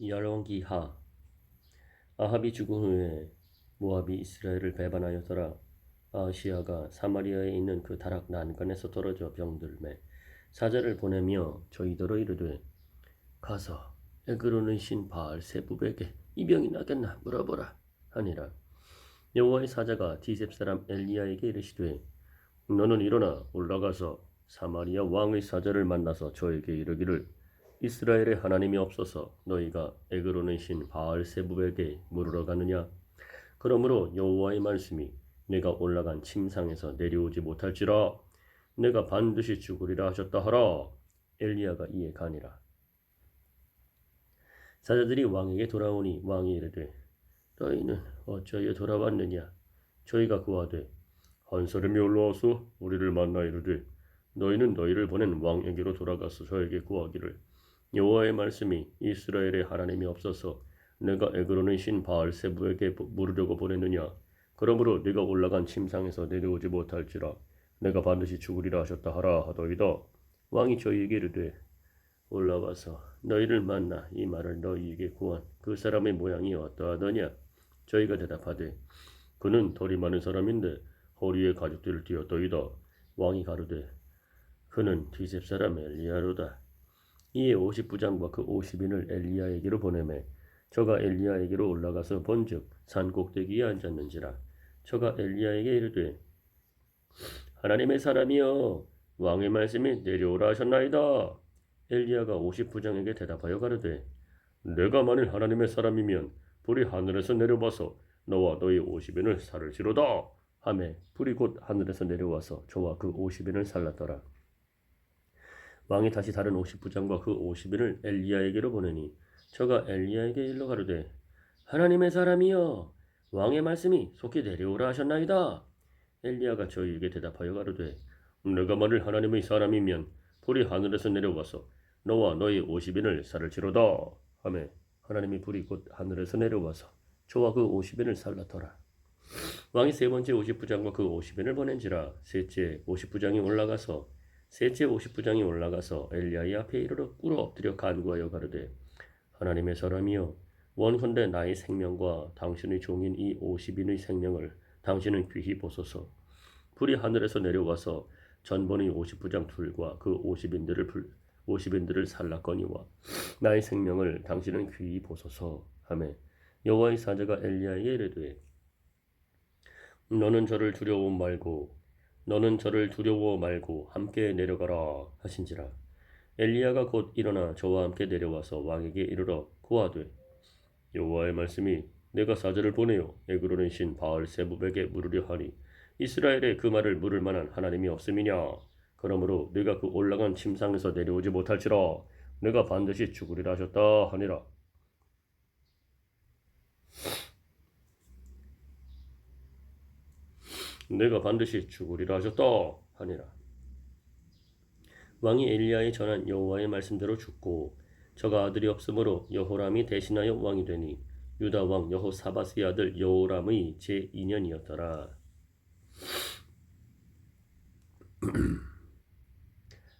열왕기하. 아합이 죽은 후에 모압이 이스라엘을 배반하였더라. 아하시야가 사마리아에 있는 그 다락 난간에서 떨어져 병들매 사자를 보내며 저희더러 이르되, 가서 에그로는 신 바알 세부백에 이 병이 나겠나 물어보라 하니라. 여호와의 사자가 디셉 사람 엘리야에게 이르시되, 너는 일어나 올라가서 사마리아 왕의 사자를 만나서 저에게 이르기를, 이스라엘의 하나님이 없어서 너희가 에그로는 신 바알 세부백에 물으러 가느냐? 그러므로 여호와의 말씀이 내가 올라간 침상에서 내려오지 못할지라 내가 반드시 죽으리라 하셨다 하라. 엘리야가 이에 가니라. 사자들이 왕에게 돌아오니 왕이 이르되, 너희는 어찌하여 돌아왔느냐? 저희가 구하되, 한 사람이 올라와서 우리를 만나 이르되, 너희는 너희를 보낸 왕에게로 돌아가서 저에게 구하기를, 여호와의 말씀이 이스라엘의 하나님이 없어서 내가 에그로는 신 바알 세부에게 물으려고 보냈느냐? 그러므로 네가 올라간 침상에서 내려오지 못할지라 내가 반드시 죽으리라 하셨다 하라 하더이다. 왕이 저희에게 이르되, 올라와서 너희를 만나 이 말을 너희에게 구한 그 사람의 모양이 어떠하더냐? 저희가 대답하되, 그는 털이 많은 사람인데 허리에 가죽들을 띠었더이다. 왕이 가로되, 그는 디셉 사람 엘리야로다. 이에 50부장과 그 50인을 엘리야에게로 보내매 저가 엘리야에게로 올라가서 본즉 산 꼭대기에 앉았는지라. 저가 엘리야에게 이르되, 하나님의 사람이여, 왕의 말씀이 내려오라 하셨나이다. 엘리야가 50부장에게 대답하여 가로되, 내가 만일 하나님의 사람이면 불이 하늘에서 내려와서 너와 너희 50인을 살을지로다 하매 불이 곧 하늘에서 내려와서 저와 그 50인을 살랐더라. 왕이 다시 다른 50부장과 그 50인을 엘리야에게로 보내니 저가 엘리야에게 일러 가로되, 하나님의 사람이여, 왕의 말씀이 속히 내려오라 하셨나이다. 엘리야가 저희에게 대답하여 가로되, 내가 만일 하나님의 사람이면 불이 하늘에서 내려와서 너와 너희 50인을 살을지로다 하매 하나님이 불이 곧 하늘에서 내려와서 저와 그 50인을 살랐더라. 왕이 세 번째 50부장과 그 50인을 보낸지라. 셋째 50부장이 올라가서 엘리야의 앞에 이르러 꿇어 엎드려 간구하여 가로되, 하나님의 사람이여, 원컨대 나의 생명과 당신의 종인 이 50인의 생명을 당신은 귀히 보소서. 불이 하늘에서 내려와서 전번의 50부장 둘과 그 50인들을 살랐거니와 나의 생명을 당신은 귀히 보소서 하매 여호와의 사자가 엘리야에게 이르되, 너는 저를 두려워 말고 함께 내려가라 하신지라. 엘리야가 곧 일어나 저와 함께 내려와서 왕에게 이르러 구하되, 여호와의 말씀이 내가 사자를 보내어 에그로는 신 바알 세부백에 물으려 하니 이스라엘에 그 말을 물을 만한 하나님이 없음이냐? 그러므로 네가 그 올라간 침상에서 내려오지 못할지라 내가 반드시 죽으리라 하셨다 하니라. 내가 반드시 죽으리라 하셨다 하니라. 왕이 엘리야에 전한 여호와의 말씀대로 죽고 저가 아들이 없으므로 여호람이 대신하여 왕이 되니 유다 왕 여호사밧의 아들 여호람의 제2년이었더라.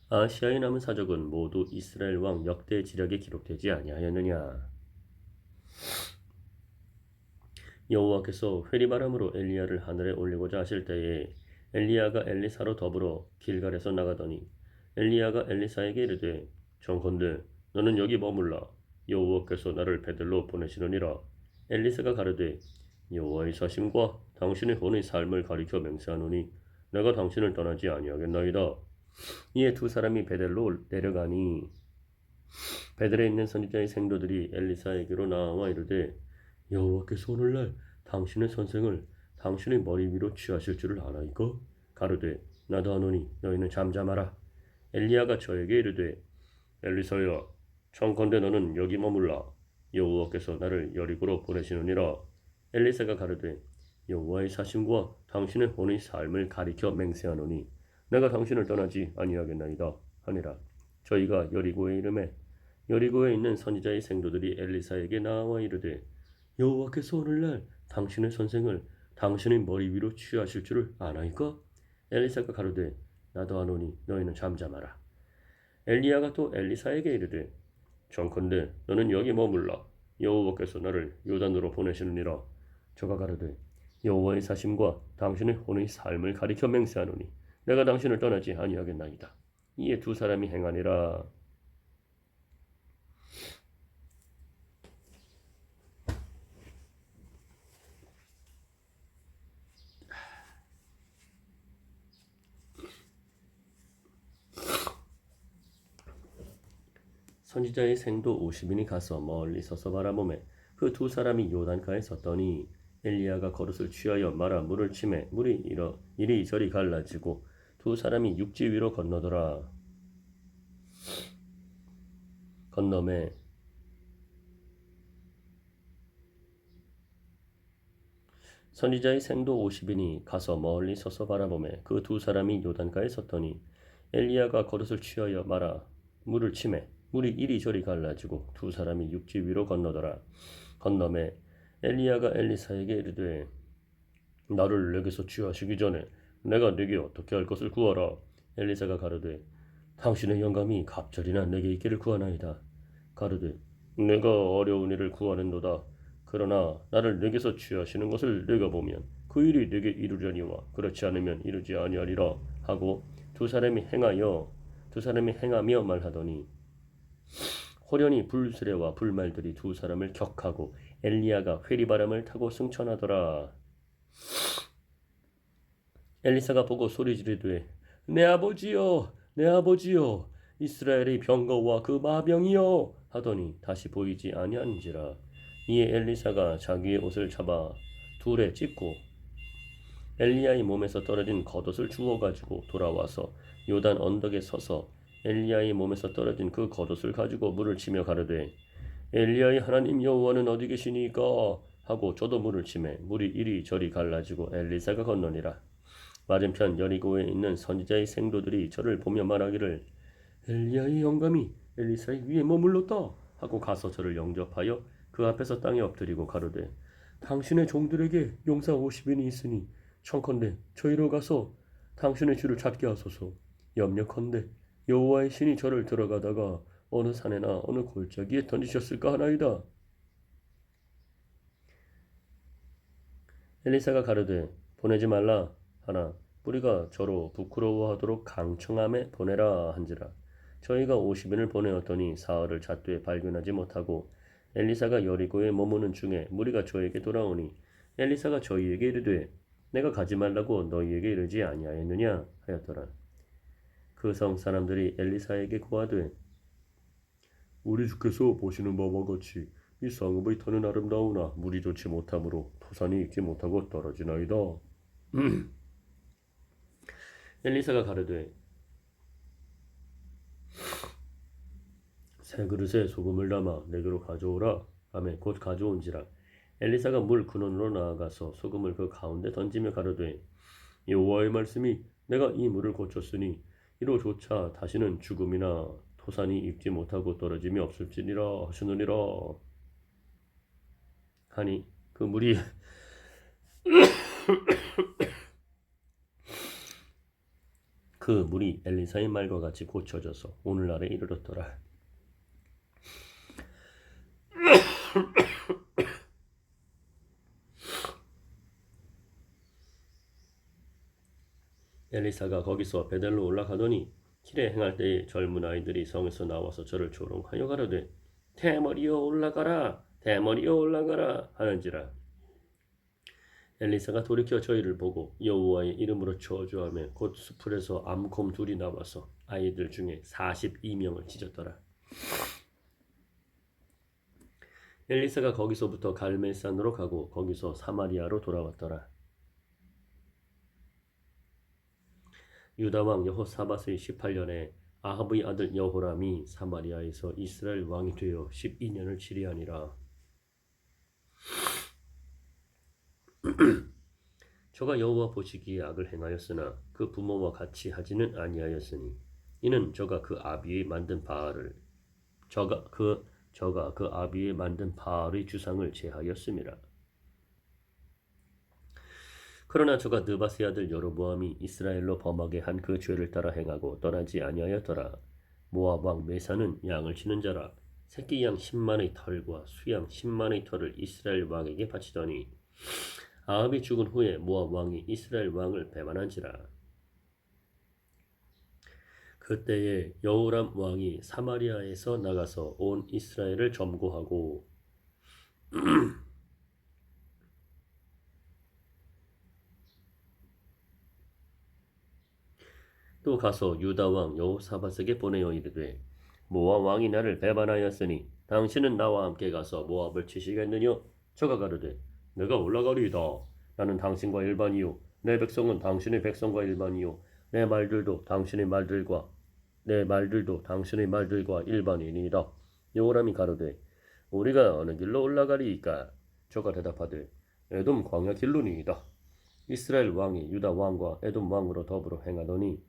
아시아에 남은 사적은 모두 이스라엘 왕 역대 지략에 기록되지 아니하였느냐? 여호와께서 회리바람으로 엘리야를 하늘에 올리고자 하실 때에 엘리야가 엘리사로 더불어 길갈에서 나가더니 엘리야가 엘리사에게 이르되, 정컨대 너는 여기 머물라. 여호와께서 나를 베들로 보내시느니라. 엘리사가 가르되, 여호와의 사심과 당신의 혼의 삶을 가리켜 맹세하노니 내가 당신을 떠나지 아니하겠나이다. 이에 두 사람이 베델로 내려가니 베델에 있는 선지자의 생도들이 엘리사에게로 나와 이르되, 여호와께서 오늘날 당신의 선생을 당신의 머리 위로 취하실 줄을 아나이까? 가로되, 나도 아노니 너희는 잠잠하라. 엘리야가 저에게 이르되, 엘리사야, 청컨대 너는 여기 머물라. 여호와께서 나를 여리고로 보내시느니라. 엘리사가 가로되, 여호와의 사심과 당신의 혼의 삶을 가리켜 맹세하노니 내가 당신을 떠나지 아니하겠나이다 하니라. 저희가 여리고에 이르매 여리고에 있는 선지자의 생도들이 엘리사에게 나와 이르되, 여호와께서 오늘날 당신의 선생을 당신의 머리 위로 취하실 줄을 아나이까? 엘리사가 가로되, 나도 아노니 너희는 잠잠하라. 엘리야가 또 엘리사에게 이르되, 청컨대 너는 여기 머물라. 여호와께서 나를 요단으로 보내시느니라. 저가 가로되 여호와의 사심과 당신의 혼의 삶을 가리켜 맹세하노니 내가 당신을 떠나지 아니하겠나이다. 이에 두 사람이 행하니라. 선지자의 생도 50인이 가서 멀리 서서 바라보매 그 두 사람이 요단가에 섰더니 엘리야가 겉옷을 취하여 말아 물을 치매 물이 이리저리 갈라지고 두 사람이 육지 위로 건너더라. 건너매 선지자의 생도 50인이 가서 멀리 서서 바라보매 그 두 사람이 요단가에 섰더니 엘리야가 겉옷을 취하여 말아 물을 치매 물이 이리저리 갈라지고 두 사람이 육지 위로 건너더라. 건너매 엘리야가 엘리사에게 이르되 나를 내게서 취하시기 전에 내가 네게 어떻게 할 것을 구하라. 엘리사가 가로되 당신의 영감이 갑절이나 내게 있기를 구하나이다. 가로되 내가 어려운 일을 구하는도다. 그러나 나를 내게서 취하시는 것을 내가 보면 그 일이 내게 이루려니와 그렇지 않으면 이루지 아니하리라 하고 두 사람이 행하며 말하더니 호련히 불수레와 불말들이 두 사람을 격하고 엘리야가 회리바람을 타고 승천하더라. 엘리사가 보고 소리 지르되 내 아버지여 내 아버지여 이스라엘의 병거와 그 마병이여 하더니 다시 보이지 아니한지라. 이에 엘리사가 자기의 옷을 잡아 둘에 찢고 엘리야의 몸에서 떨어진 겉옷을 주워 가지고 돌아와서 요단 언덕에 서서 엘리야의 몸에서 떨어진 그 겉옷을 가지고 물을 치며 가로되 엘리야의 하나님 여호와는 어디 계시니까 하고 저도 물을 치매 물이 이리저리 갈라지고 엘리사가 건너니라. 맞은편 여리고에 있는 선지자의 생도들이 저를 보며 말하기를 엘리야의 영감이 엘리사의 위에 머물렀다 하고 가서 저를 영접하여 그 앞에서 땅에 엎드리고 가로되 당신의 종들에게 용사 50인이 있으니 청컨대 저희로 가서 당신의 주를 찾게 하소서. 염려컨대 여호와의 신이 저를 들어가다가 어느 산에나 어느 골짜기에 던지셨을까 하나이다. 엘리사가 가로되 보내지 말라 하나 우리가 저로 부끄러워하도록 강청함에 보내라 한지라. 저희가 50인을 보내었더니 사흘을 잣되에 발견하지 못하고 엘리사가 여리고에 머무는 중에 무리가 저에게 돌아오니 엘리사가 저희에게 이르되 내가 가지 말라고 너희에게 이르지 아니하였느냐 하였더라. 그 성 사람들이 엘리사에게 고하되 우리 주께서 보시는 바와 같이 이 성읍의 터는 아름다우나 물이 좋지 못하므로 토산이 익지 못하고 떨어지나이다. 엘리사가 가로되 새 그릇에 소금을 담아 내게로 가져오라 하매 곧 가져온지라. 엘리사가 물 근원으로 나아가서 소금을 그 가운데 던지며 가로되 여호와의 말씀이 내가 이 물을 고쳤으니 이로조차 다시는 죽음이나 토산이 익지 못하고 떨어짐이 없을지니라 하시느니라 하니 그 물이 엘리사의 말과 같이 고쳐져서 오늘날에 이르렀더라. 엘리사가 거기서 베델로 올라가더니 길에 행할 때에 젊은 아이들이 성에서 나와서 저를 조롱하여 가로되 대머리여 올라가라 대머리여 올라가라 하는지라. 엘리사가 돌이켜 저희를 보고 여호와의 이름으로 저주하며 곧 수풀에서 암곰 둘이 나와서 아이들 중에 42명을 찢었더라. 엘리사가 거기서부터 갈멜산으로 가고 거기서 사마리아로 돌아왔더라. 유다왕 여호사밧의 18년에 아합의 아들 여호람이 사마리아에서 이스라엘 왕이 되어 12년을 치리하니라. 저가 여호와 보시기에 악을 행하였으나 그 부모와 같이 하지는 아니하였으니 이는 저가 그 아비에 만든 바알의 주상을 제하였음이라. 그러나 저가 느바스의 아들 여로보암이 이스라엘로 범하게 한 그 죄를 따라 행하고 떠나지 아니하였더라. 모압 왕 메사는 양을 치는 자라. 새끼 양 10만의 털과 수양 10만의 털을 이스라엘 왕에게 바치더니 아합이 죽은 후에 모압 왕이 이스라엘 왕을 배반한지라. 그때에 여호람 왕이 사마리아에서 나가서 온 이스라엘을 점거하고 또 가서 유다 왕 여호사밧에게 보내어 이르되 모압 왕이 나를 배반하였으니 당신은 나와 함께 가서 모압을 치시겠느냐? 저가 가로되 내가 올라가리이다. 나는 당신과 일반이요 내 백성은 당신의 백성과 일반이요 내 말들도 당신의 말들과 일반이니이다. 여호람이 가로되 우리가 어느 길로 올라가리이까? 저가 대답하되 에돔 광야 길로니이다. 이스라엘 왕이 유다 왕과 에돔 왕으로 더불어 행하더니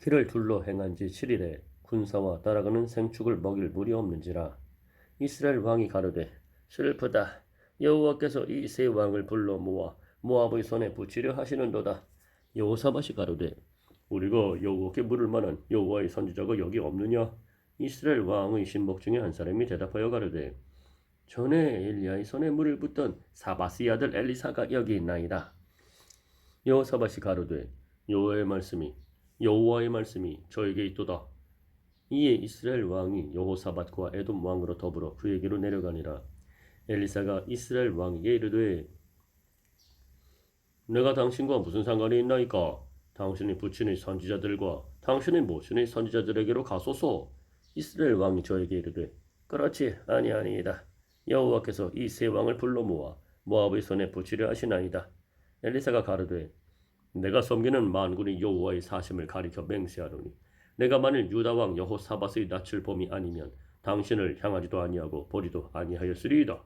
길을 둘러 행한 지 7일에 군사와 따라가는 생축을 먹일 물이 없는지라. 이스라엘 왕이 가로되 슬프다. 여호와께서 이 세 왕을 불러 모아 모압의 손에 붙이려 하시는도다. 여호사밧이 가로되 우리가 여호와께 물을 만한 여호와의 선지자가 여기 없느냐? 이스라엘 왕의 신복 중에 한 사람이 대답하여 가로되 전에 엘리야의 손에 물을 붓던 사바스의 아들 엘리사가 여기 있나이다. 여호사밧이 가로되 여호와의 말씀이 저에게 있도다. 이에 이스라엘 왕이 여호사밧과 에돔 왕으로 더불어 그에게로 내려가니라. 엘리사가 이스라엘 왕에게 이르되 내가 당신과 무슨 상관이 있나이까? 당신이 부친의 선지자들과 당신의 모친의 선지자들에게로 가소서. 이스라엘 왕이 저에게 이르되 그렇지 아니이다. 여호와께서 이 세 왕을 불러 모아 모압의 손에 붙이려 하시나이다. 엘리사가 가로되 내가 섬기는 만군의 여호와의 사심을 가리켜 맹세하노니 내가 만일 유다 왕 여호사밧의 낯을 봄이 아니면 당신을 향하지도 아니하고 보지도 아니하였으리이다.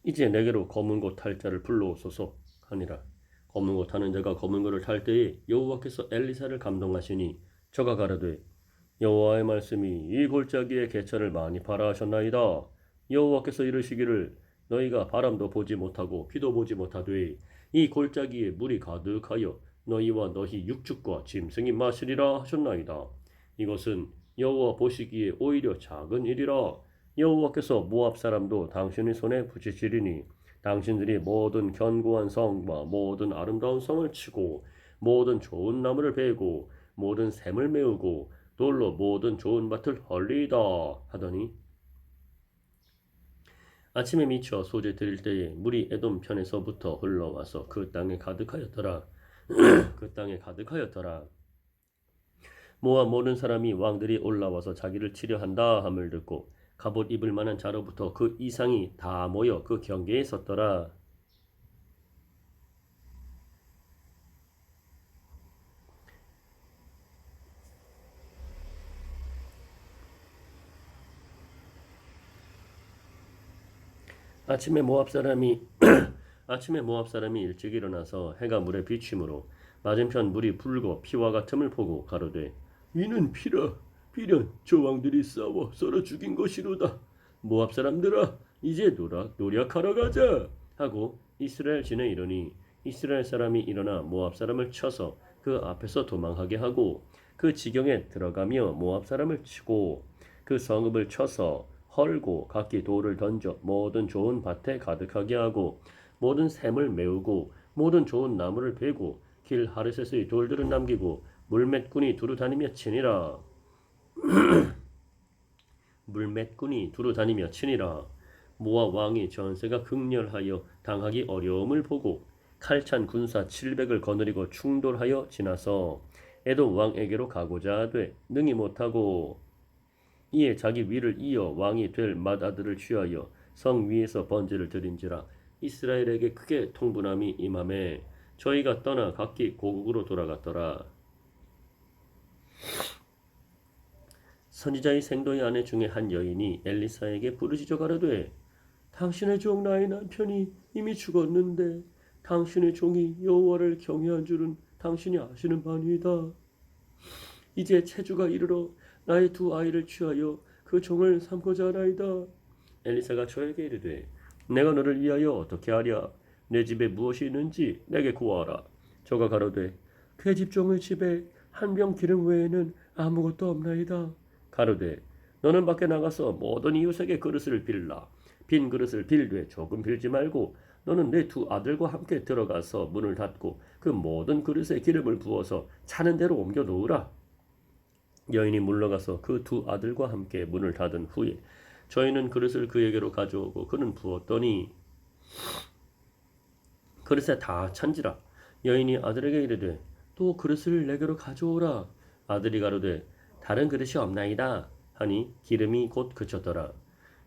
이제 내게로 검은 고 탈 자를 불러오소서 하니라. 검은 고 타는 자가 검은 고를 탈 때에 여호와께서 엘리사를 감동하시니 저가 가로되 여호와의 말씀이 이 골짜기에 개천을 많이 팔아 하셨나이다. 여호와께서 이르시기를 너희가 바람도 보지 못하고 비도 보지 못하되 이 골짜기에 물이 가득하여 너희와 너희 육축과 짐승이 마시리라 하셨나이다. 이것은 여호와 보시기에 오히려 작은 일이라. 여호와께서 모압 사람도 당신의 손에 붙이시리니 당신들이 모든 견고한 성과 모든 아름다운 성을 치고 모든 좋은 나무를 베고 모든 샘을 메우고 돌로 모든 좋은 밭을 헐리이다 하더니 아침에 미쳐 소재 드릴 때에 물이 에돔 편에서부터 흘러와서 그 땅에 가득하였더라. 그 땅에 가득하였더라. 모압 모든 사람이 왕들이 올라와서 자기를 치려 한다 함을 듣고 갑옷 입을 만한 자로부터 그 이상이 다 모여 그 경계에 섰더라. 아침에 모압 사람이 일찍 일어나서 해가 물에 비침으로 맞은편 물이 붉어 피와 같음을 보고 가로되 이는 피라. 비련 저 왕들이 싸워 썰어 죽인 것이로다. 모압 사람들아 이제 노력하러 가자 하고 이스라엘 진에 이르니 이스라엘 사람이 일어나 모압 사람을 쳐서 그 앞에서 도망하게 하고 그 지경에 들어가며 모압 사람을 치고 그 성읍을 쳐서 헐고 각기 돌을 던져 모든 좋은 밭에 가득하게 하고 모든 샘을 메우고 모든 좋은 나무를 베고 길 하르셋의 돌들을 남기고 물맷꾼이 두루 다니며 치니라. 모압 왕이 전세가 극렬하여 당하기 어려움을 보고 칼찬 군사 700을 거느리고 충돌하여 지나서 에돔 왕에게로 가고자 하되 능히 못하고 이에 자기 위를 이어 왕이 될 맏아들을 취하여 성 위에서 번제를 드린지라. 이스라엘에게 크게 통분함이 임하매 저희가 떠나 각기 고국으로 돌아갔더라. 선지자의 생도의 아내 중에 한 여인이 엘리사에게 부르짖어 가로되 당신의 종 나의 남편이 이미 죽었는데 당신의 종이 여호와를 경외한 줄은 당신이 아시는 바니이다. 이제 체주가 이르러 나의 두 아이를 취하여 그 종을 삼고자 하나이다. 엘리사가 저에게 이르되 내가 너를 위하여 어떻게 하랴? 내 집에 무엇이 있는지 내게 구하라. 저가 가로되 그 집종의 집에 한 병 기름 외에는 아무것도 없나이다. 가로되 너는 밖에 나가서 모든 이웃에게 그릇을 빌라. 빈 그릇을 빌되 조금 빌지 말고 너는 내 두 아들과 함께 들어가서 문을 닫고 그 모든 그릇에 기름을 부어서 차는 대로 옮겨 놓으라. 여인이 물러가서 그 두 아들과 함께 문을 닫은 후에 저희는 그릇을 그에게로 가져오고 그는 부었더니 그릇에 다 찬지라. 여인이 아들에게 이르되 또 그릇을 내게로 가져오라. 아들이 가로되 다른 그릇이 없나이다 하니 기름이 곧 그쳤더라.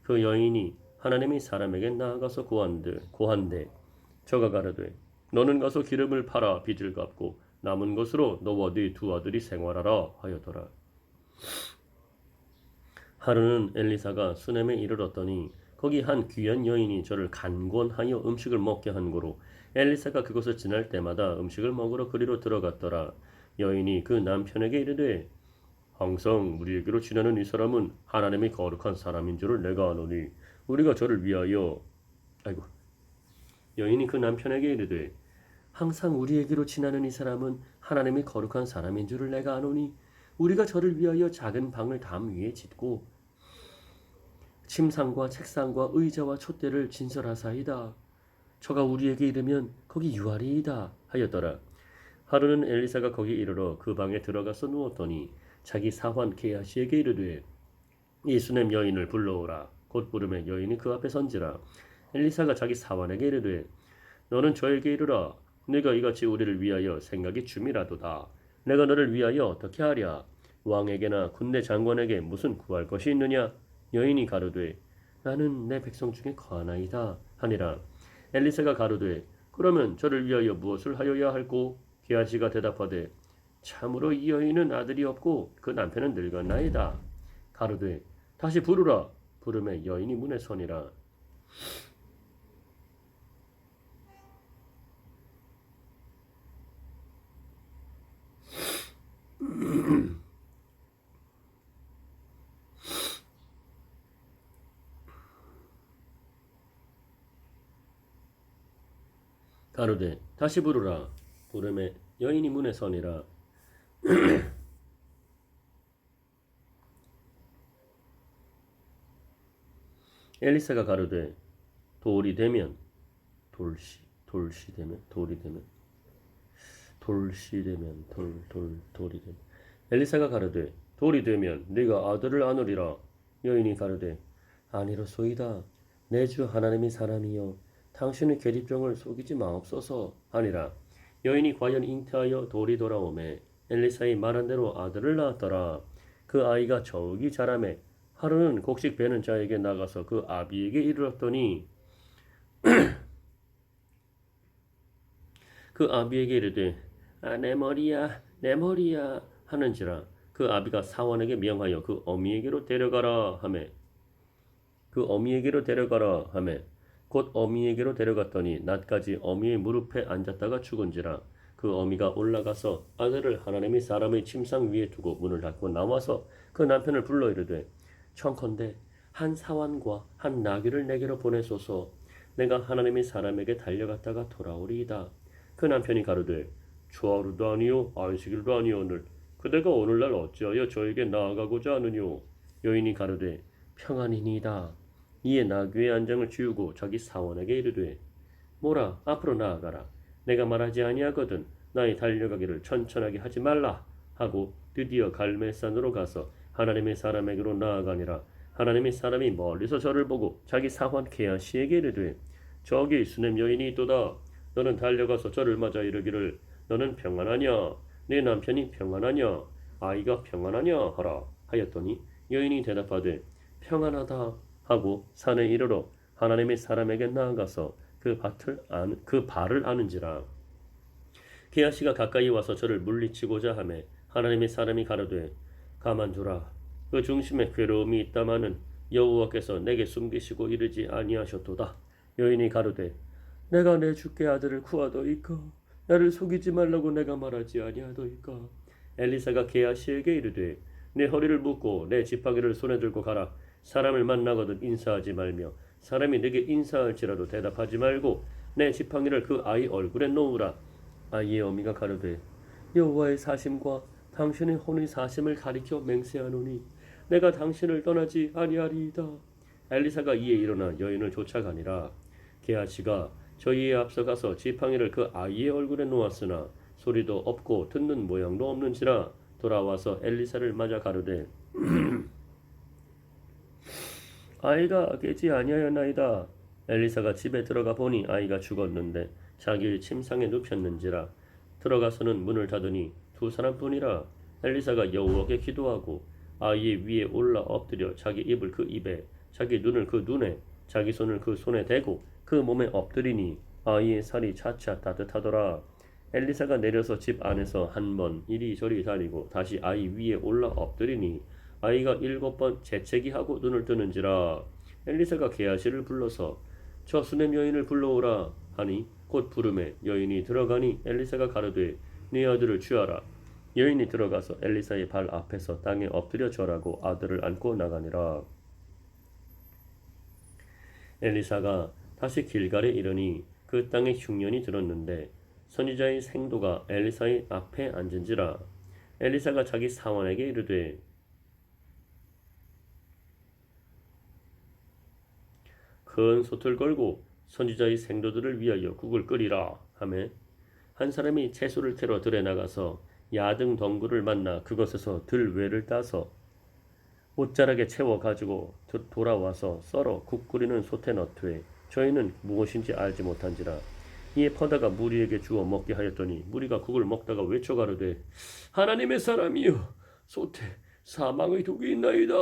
그 여인이 하나님이 사람에게 나아가서 고한데 저가 가로되 너는 가서 기름을 팔아 빚을 갚고 남은 것으로 너와 네 두 아들이 생활하라 하였더라. 하루는 엘리사가 수넴에 이르렀더니 거기 한 귀한 여인이 저를 간곤하여 음식을 먹게 한 고로 엘리사가 그곳을 지날 때마다 음식을 먹으러 그리로 들어갔더라. 여인이 그 남편에게 이르되 항상 우리에게로 지나는 이 사람은 하나님이 거룩한 사람인 줄을 내가 아노니 우리가 저를 위하여 여인이 그 남편에게 이르되 항상 우리에게로 지나는 이 사람은 하나님이 거룩한 사람인 줄을 내가 아노니 우리가 저를 위하여 작은 방을 담 위에 짓고 침상과 책상과 의자와 촛대를 진설하사이다. 저가 우리에게 이르면 거기 유하리이다 하였더라. 하루는 엘리사가 거기 이르러 그 방에 들어가서 누웠더니 자기 사환 게하시에게 이르되 이 수넴 여인을 불러오라. 곧 부르매 여인이 그 앞에 선지라. 엘리사가 자기 사환에게 이르되 너는 저에게 이르라. 네가 이같이 우리를 위하여 생각이 줌이라도다. 내가 너를 위하여 어떻게 하랴? 왕에게나 군대 장관에게 무슨 구할 것이 있느냐? 여인이 가로되 나는 내 백성 중에 거하나이다 하니라. 엘리사가 가로되 그러면 저를 위하여 무엇을 하여야 할꼬? 게하시가 대답하되 참으로 이 여인은 아들이 없고 그 남편은 늙었나이다. 가로되 다시 부르라. 부르매 여인이 문에 서니라. 가로되 다시 부르라. 부르매 여인이 문에 서니라. 엘리사가 가로되 돌이 되면 돌이 되면 엘리사가 가로되 돌이 되면 네가 아들을 안으리라. 여인이 가로되 아니로소이다. 내 주 하나님이 사람이여 당신의 계집종을 속이지 마옵소서 하니라. 여인이 과연 잉태하여 돌이 돌아오매 엘리사의 말한 대로 아들을 낳았더라. 그 아이가 저욱이 자라매 하루는 곡식 베는 자에게 나가서 그 아비에게 이르렀더니 그 아비에게 이르되 내 머리야 내 머리야 하는지라. 그 아비가 사원에게 명하여 그 어미에게로 데려가라 하매 곧 어미에게로 데려갔더니 낮까지 어미의 무릎에 앉았다가 죽은지라. 그 어미가 올라가서 아들을 하나님의 사람의 침상 위에 두고 문을 닫고 나와서 그 남편을 불러 이르되 청컨대 한 사환과 한 나귀를 내게로 보내소서. 내가 하나님의 사람에게 달려갔다가 돌아오리이다. 그 남편이 가로되 주하루도 아니요 안식일도 아니오늘 그대가 오늘날 어찌하여 저에게 나아가고자 하느뇨? 여인이 가로되 평안이니이다. 이에 나귀의 안장을 지우고 자기 사원에게 이르되 뭐라 앞으로 나아가라. 내가 말하지 아니하거든 나의 달려가기를 천천하게 하지 말라 하고 드디어 갈멜산으로 가서 하나님의 사람에게로 나아가니라. 하나님의 사람이 멀리서 저를 보고 자기 사환 게하시에게 이르되 저기 수넴 여인이 있도다. 너는 달려가서 저를 맞아 이르기를 너는 평안하냐? 네 남편이 평안하냐? 아이가 평안하냐? 하라 하였더니 여인이 대답하되 평안하다 하고 산에 이르러 하나님의 사람에게 나아가서 그 발을 아는지라. 게하시가 가까이 와서 저를 물리치고자 하매 하나님의 사람이 가로되 가만두라. 그 중심에 괴로움이 있다마는 여호와께서 내게 숨기시고 이르지 아니하셨도다. 여인이 가로되 내가 내 주께 아들을 구하더이까 나를 속이지 말라고 내가 말하지 아니하더이까. 엘리사가 게하시에게 이르되 내 허리를 묶고 내 지팡이를 손에 들고 가라. 사람을 만나거든 인사하지 말며 사람이 네게 인사할지라도 대답하지 말고 내 지팡이를 그 아이 얼굴에 놓으라. 아이의 어미가 가로되 여호와의 사심과 당신의 혼의 사심을 가리켜 맹세하노니 내가 당신을 떠나지 아니하리이다. 엘리사가 이에 일어나 여인을 쫓아가니라. 게하시가 저희에 앞서가서 지팡이를 그 아이의 얼굴에 놓았으나 소리도 없고 듣는 모양도 없는지라 돌아와서 엘리사를 맞아 가로되 아이가 깨지 아니하였나이다. 엘리사가 집에 들어가 보니 아이가 죽었는데 자기의 침상에 눕혔는지라. 들어가서는 문을 닫으니 두 사람뿐이라. 엘리사가 여호와께 기도하고 아이의 위에 올라 엎드려 자기 입을 그 입에 자기 눈을 그 눈에 자기 손을 그 손에 대고 그 몸에 엎드리니 아이의 살이 차차 따뜻하더라. 엘리사가 내려서 집 안에서 한 번 이리저리 다니고 다시 아이 위에 올라 엎드리니 아이가 7번 재채기하고 눈을 뜨는지라. 엘리사가 게하시를 불러서 저 수넴 여인을 불러오라 하니 곧 부르매 여인이 들어가니 엘리사가 가로되 네 아들을 취하라. 여인이 들어가서 엘리사의 발 앞에서 땅에 엎드려 절하고 아들을 안고 나가니라. 엘리사가 다시 길갈에 이르니 그 땅에 흉년이 들었는데 선지자의 생도가 엘리사의 앞에 앉은지라. 엘리사가 자기 사원에게 이르되 큰 솥을 걸고 선지자의 생도들을 위하여 국을 끓이라 하매 한 사람이 채소를 캐러 들에 나가서 야등 덩굴을 만나 그것에서 들외를 따서 옷자락에 채워 가지고 돌아와서 썰어 국 끓이는 솥에 넣되 저희는 무엇인지 알지 못한지라. 이에 퍼다가 무리에게 주어 먹게 하였더니 무리가 국을 먹다가 외쳐 가로되 하나님의 사람이여 솥에 사망의 독이 있나이다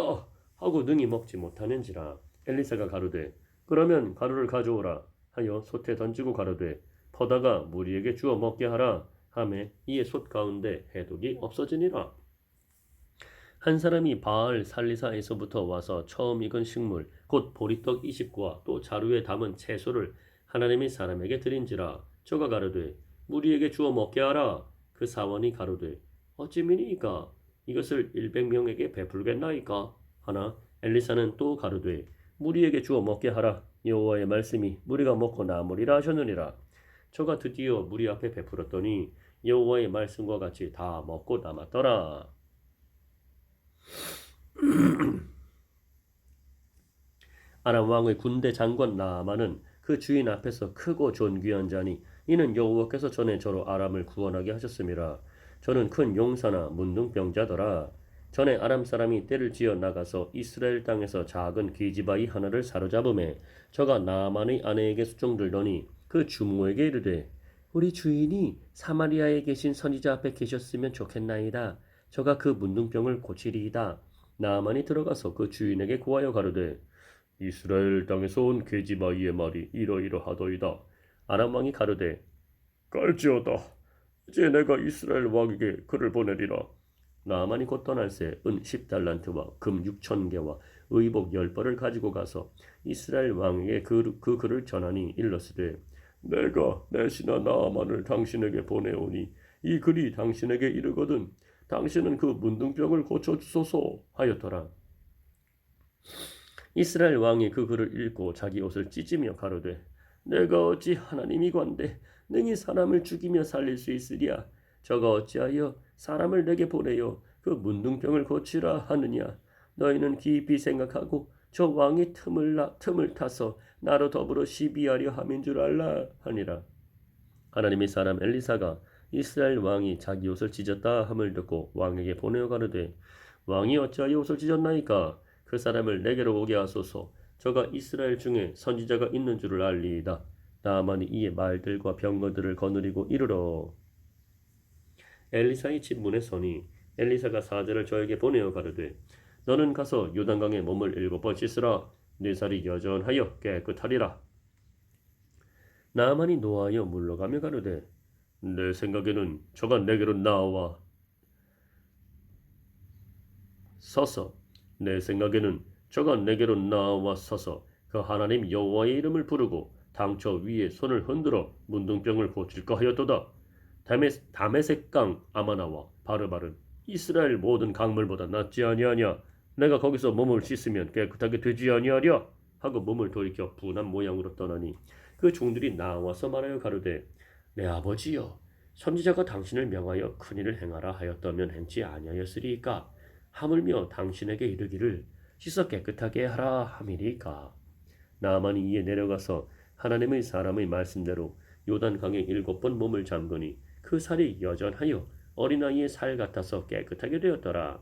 하고 능히 먹지 못하는지라. 엘리사가 가로되 그러면 가루를 가져오라 하여 솥에 던지고 가로되 퍼다가 무리에게 주어 먹게 하라 하매 이에 솥 가운데 해독이 없어지니라. 한 사람이 바알 살리사에서부터 와서 처음 익은 식물 곧 보리떡 20과 또 자루에 담은 채소를 하나님의 사람에게 드린지라. 저가 가로되 무리에게 주어 먹게 하라. 그 사원이 가로되 어찌미니이까 이것을 100명에게 베풀겠나이까 하나 엘리사는 또 가로되 무리에게 주어 먹게 하라. 여호와의 말씀이 무리가 먹고 남으리라 하셨느니라. 저가 드디어 무리 앞에 베풀었더니 여호와의 말씀과 같이 다 먹고 남았더라. 아람 왕의 군대 장관 나아만은 그 주인 앞에서 크고 존귀한 자니 이는 여호와께서 전에 저로 아람을 구원하게 하셨음이라. 저는 큰 용사나 문둥병자더라. 전에 아람 사람이 떼를 지어 나가서 이스라엘 땅에서 작은 기지바위 하나를 사로잡음에 저가 나아만의 아내에게 수종들더니 그 주모에게 이르되 우리 주인이 사마리아에 계신 선지자 앞에 계셨으면 좋겠나이다. 저가 그 문둥병을 고치리이다. 나아만이 들어가서 그 주인에게 고하여 가로되 이스라엘 땅에서 온 계지바위의 말이 이러이러하더이다. 아람 왕이 가로되 깔지어다. 이제 내가 이스라엘 왕에게 그를 보내리라. 나아만이 곧 떠날새 은 10달란트와 금 6,000개와 의복 10벌을 가지고 가서 이스라엘 왕에게 그 글을 전하니 일렀으되 내가 내 신하 나아만을 당신에게 보내오니 이 글이 당신에게 이르거든 당신은 그 문둥병을 고쳐주소서 하였더라. 이스라엘 왕이 그 글을 읽고 자기 옷을 찢으며 가로되 내가 어찌 하나님이건대 능히 사람을 죽이며 살릴 수 있으랴. 저가 어찌하여 사람을 내게 보내어 그 문둥병을 고치라 하느냐. 너희는 깊이 생각하고 저 왕이 틈을 타서 나로 더불어 시비하려 함인 줄 알라 하니라. 하나님의 사람 엘리사가 이스라엘 왕이 자기 옷을 찢었다 함을 듣고 왕에게 보내어 가로되 왕이 어찌하여 옷을 찢었나이까. 그 사람을 내게로 오게 하소서. 저가 이스라엘 중에 선지자가 있는 줄을 알리이다. 나아만이 이에 말들과 병거들을 거느리고 이르러 엘리사의 집 문에 서니 엘리사가 사자를 저에게 보내어 가로되 너는 가서 요단강에 몸을 7번 씻으라. 네 살이 여전하여 깨끗하리라. 나아만이 노하여 물러가며 가로되 내 생각에는 저가 내게로 나와 서서 내 생각에는 저가 내게로 나와 서서 그 하나님 여호와의 이름을 부르고 당처 위에 손을 흔들어 문둥병을 고칠까 하였도다. 다메섹강 아마나와 바르바른 이스라엘 모든 강물보다 낫지 아니하냐. 내가 거기서 몸을 씻으면 깨끗하게 되지 아니하랴 하고 몸을 돌이켜 분한 모양으로 떠나니 그 종들이 나와서 말하여 가로되 내 아버지여 선지자가 당신을 명하여 큰일을 행하라 하였다면 행치 아니하였으리이까 하물며 당신에게 이르기를 씻어 깨끗하게 하라 함이리까. 나아만이 이에 내려가서 하나님의 사람의 말씀대로 요단강에 7번 몸을 잠그니 그 살이 여전하여 어린아이의 살 같아서 깨끗하게 되었더라.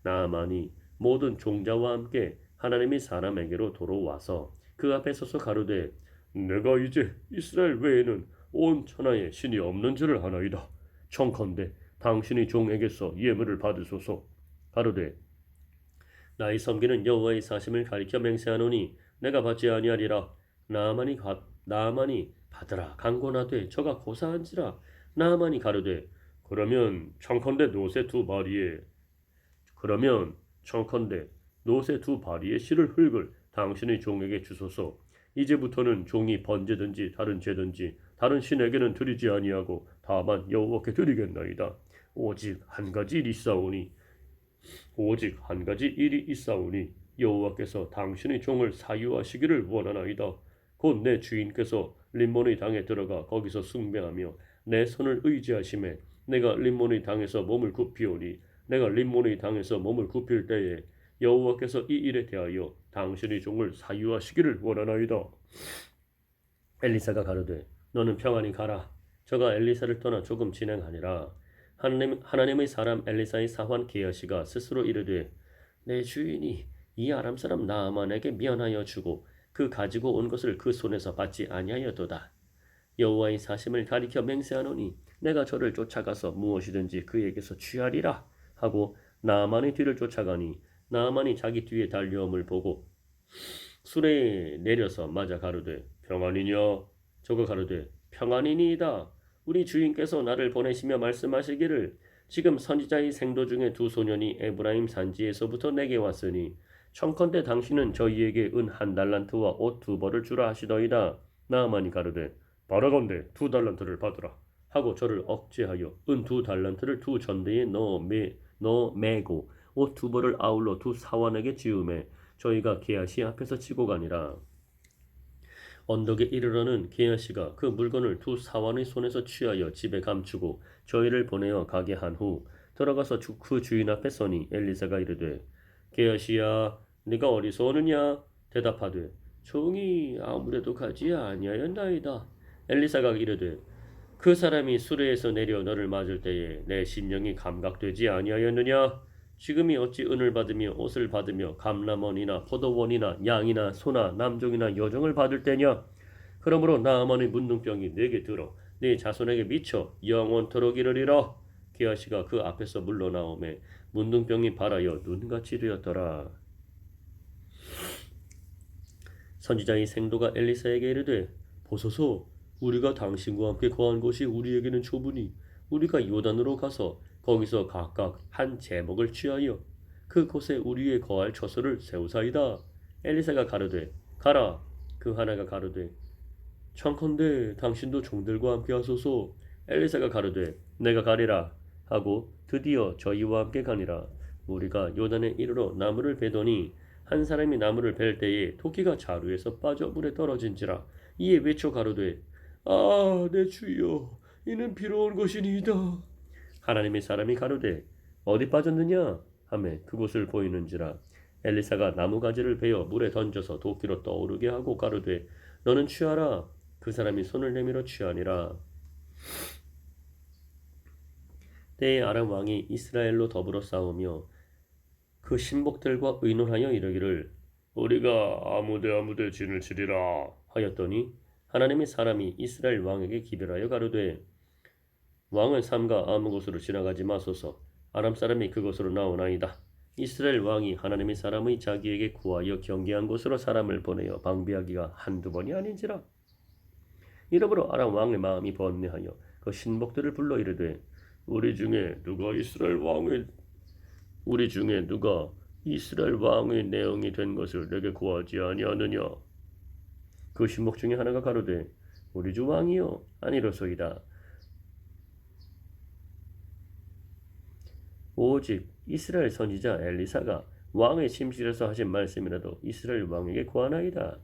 나아만이 모든 종자와 함께 하나님의 사람에게로 돌아와서 그 앞에 서서 가로되 내가 이제 이스라엘 외에는 온 천하에 신이 없는 줄을 아나이다. 청컨대 당신이 종에게서 예물을 받으소서. 가로되 나의 섬기는 여호와의 사심을 가리켜 맹세하노니 내가 받지 아니하리라. 나아만이 받으라 강권하되 저가 고사한지라. 나아만이 가로되 그러면 청컨대 노새 두 바리의 실을 흙을 당신의 종에게 주소서. 이제부터는 종이 번제든지 다른 제든지 다른 신에게는 드리지 아니하고 다만 여호와께 드리겠나이다. 오직 한 가지 일이 있사오니 여호와께서 당신의 종을 사유하시기를 원하나이다. 곧 내 주인께서 림몬의 당에 들어가 거기서 숭배하며 내 손을 의지하심에 내가 림몬의 당에서 몸을 굽히오니 내가 림몬의 당에서 몸을 굽힐 때에 여호와께서 이 일에 대하여 당신의 종을 사유하시기를 원하나이다. 엘리사가 가로되 너는 평안히 가라. 저가 엘리사를 떠나 조금 진행하니라. 하나님의 사람 엘리사의 사환 게하시가 스스로 이르되 내 주인이 이 아람 사람 나아만에게 면하여 주고 그 가지고 온 것을 그 손에서 받지 아니하였도다. 여호와의 사심을 가리켜 맹세하노니 내가 저를 쫓아가서 무엇이든지 그에게서 취하리라 하고 나아만의 뒤를 쫓아가니 나아만이 자기 뒤에 달려옴을 보고 수레에 내려서 맞아 가로되 평안이냐. 저가 가로되 평안이니이다. 우리 주인께서 나를 보내시며 말씀하시기를 지금 선지자의 생도 중에 두 소년이 에브라임 산지에서부터 내게 왔으니 청컨대 당신은 저희에게 은 1달란트와 옷 2벌을 주라 하시더이다. 나아만이 가로되 바라건대 2달란트를 받으라 하고 저를 억제하여 은 2달란트를 두 전대에 넣어 매고 옷 2벌을 아울러 두 사환에게 지우매 저희가 게하시 앞에서 치고 가니라. 언덕에 이르러는 게하시가 그 물건을 두 사환의 손에서 취하여 집에 감추고 저희를 보내어 가게 한 후 들어가서 그 주인 앞에 서니 엘리사가 이르되 게하시야 네가 어디서 오느냐. 대답하되 종이 아무래도 가지 아니하였나이다. 엘리사가 이르되 그 사람이 수레에서 내려 너를 맞을 때에 내 심령이 감각되지 아니하였느냐. 지금이 어찌 은을 받으며 옷을 받으며 감람원이나 포도원이나 양이나 소나 남종이나 여종을 받을 때냐. 그러므로 나아만의 문둥병이 내게 들어 네 자손에게 미쳐 영원토록 이르리라. 게하시가 그 앞에서 물러나오매 문둥병이 발하여 눈같이 되었더라. 선지자의 생도가 엘리사에게 이르되 보소서 우리가 당신과 함께 거한 곳이 우리에게는 좁으니 우리가 요단으로 가서 거기서 각각 한 제목을 취하여 그곳에 우리의 거할 처소를 세우사이다. 엘리사가 가로되 가라. 그 하나가 가로되 청컨대 당신도 종들과 함께 하소서. 엘리사가 가로되 내가 가리라 하고 드디어 저희와 함께 가니라. 우리가 요단에 이르러 나무를 베더니 한 사람이 나무를 벨 때에 토끼가 자루에서 빠져 물에 떨어진지라. 이에 외쳐 가로되 아 내 주여 이는 비로운 것이니이다. 하나님의 사람이 가로되 어디 빠졌느냐 하매 그곳을 보이는지라. 엘리사가 나무가지를 베어 물에 던져서 도끼로 떠오르게 하고 가로되 너는 취하라. 그 사람이 손을 내밀어 취하니라. 때에 아람 왕이 이스라엘로 더불어 싸우며 그 신복들과 의논하여 이르기를 우리가 아무데 진을 치리라 하였더니 하나님의 사람이 이스라엘 왕에게 기별하여 가로되 왕은 삼가 아무 곳으로 지나가지 마소서. 아람 사람이 그곳으로 나오나이다. 이스라엘 왕이 하나님의 사람의 자기에게 구하여 경계한 곳으로 사람을 보내어 방비하기가 한두 번이 아닌지라. 이러므로 아람 왕의 마음이 번뇌하여 그 신복들을 불러 이르되 우리 중에 누가 이스라엘 왕의 내형이 된 것을 내게 구하지 아니하느냐. 그 신복 중에 하나가 가로되 우리 주 왕이여 아니로소이다. 오직 이스라엘 선지자 엘리사가 왕의 침실에서 하신 말씀이라도 이스라엘 왕에게 구하나이다.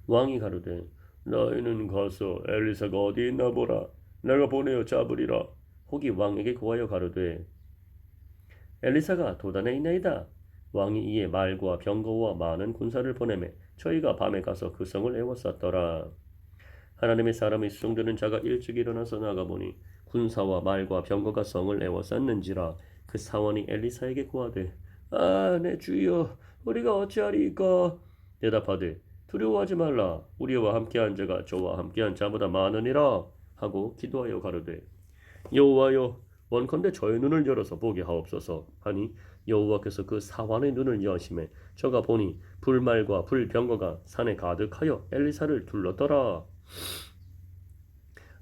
왕이 가로되 너희는 가서 엘리사가 어디 있나 보라. 내가 보내어 잡으리라. 혹이 왕에게 구하여 가로되 엘리사가 도단에 있나이다. 왕이 이에 말과 병거와 많은 군사를 보내매 저희가 밤에 가서 그 성을 에워쌌더라. 하나님의 사람의 수종되는 자가 일찍 일어나서 나가보니 군사와 말과 병거가 성을 에워쌌는지라. 그 사원이 엘리사에게 구하되 내 주여 우리가 어찌하리이까. 대답하되 두려워하지 말라. 우리와 함께한 자가 저와 함께한 자보다 많으니라 하고 기도하여 가로되 여호와여 원컨대 저의 눈을 열어서 보게 하옵소서 하니 여호와께서 그 사환의 눈을 여시매 저가 보니 불말과 불병거가 산에 가득하여 엘리사를 둘렀더라.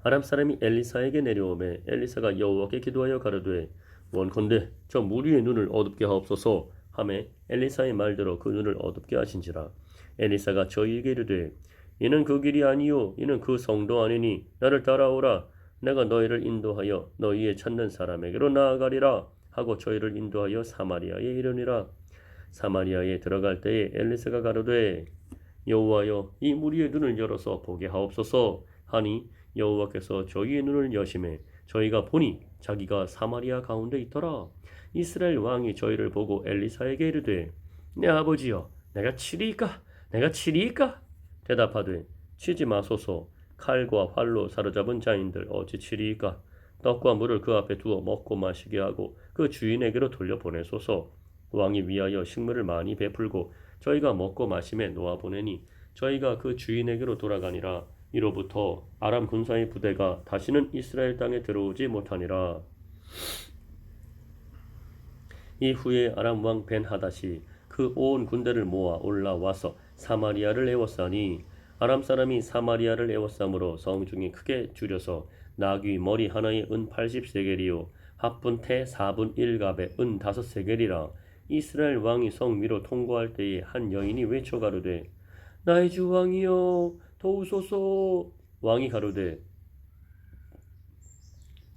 아람 사람이 엘리사에게 내려오매 엘리사가 여호와께 기도하여 가로되 원컨대 저 무리의 눈을 어둡게 하옵소서 하매 엘리사의 말대로 그 눈을 어둡게 하신지라. 엘리사가 저희에게 이르되 이는 그 길이 아니요 이는 그 성도 아니니 나를 따라오라. 내가 너희를 인도하여 너희의 찾는 사람에게로 나아가리라 하고 저희를 인도하여 사마리아에 이르니라. 사마리아에 들어갈 때에 엘리사가 가로되 여호와여 이 무리의 눈을 열어서 보게 하옵소서 하니 여호와께서 저희의 눈을 여심해 저희가 보니 자기가 사마리아 가운데 있더라. 이스라엘 왕이 저희를 보고 엘리사에게 이르되 내 아버지여 내가 치리이까 대답하되 치지 마소서. 칼과 활로 사로잡은 자인들 어찌 치리이까. 떡과 물을 그 앞에 두어 먹고 마시게 하고 그 주인에게로 돌려보내소서. 왕이 위하여 식물을 많이 베풀고 저희가 먹고 마심에 놓아보내니 저희가 그 주인에게로 돌아가니라. 이로부터 아람 군사의 부대가 다시는 이스라엘 땅에 들어오지 못하니라. 이후에 아람 왕 벤하닷이 그 온 군대를 모아 올라와서 사마리아를 에워싸니 아람 사람이 사마리아를 에워싸므로 성중이 크게 줄여서 나귀 머리 하나에 은 80세겔이요 합분 태 4분 1갑에 은 5세겔이라. 이스라엘 왕이 성 위로 통과할 때에 한 여인이 외쳐 가로되 나의 주 왕이여 도우소서. 왕이 가로되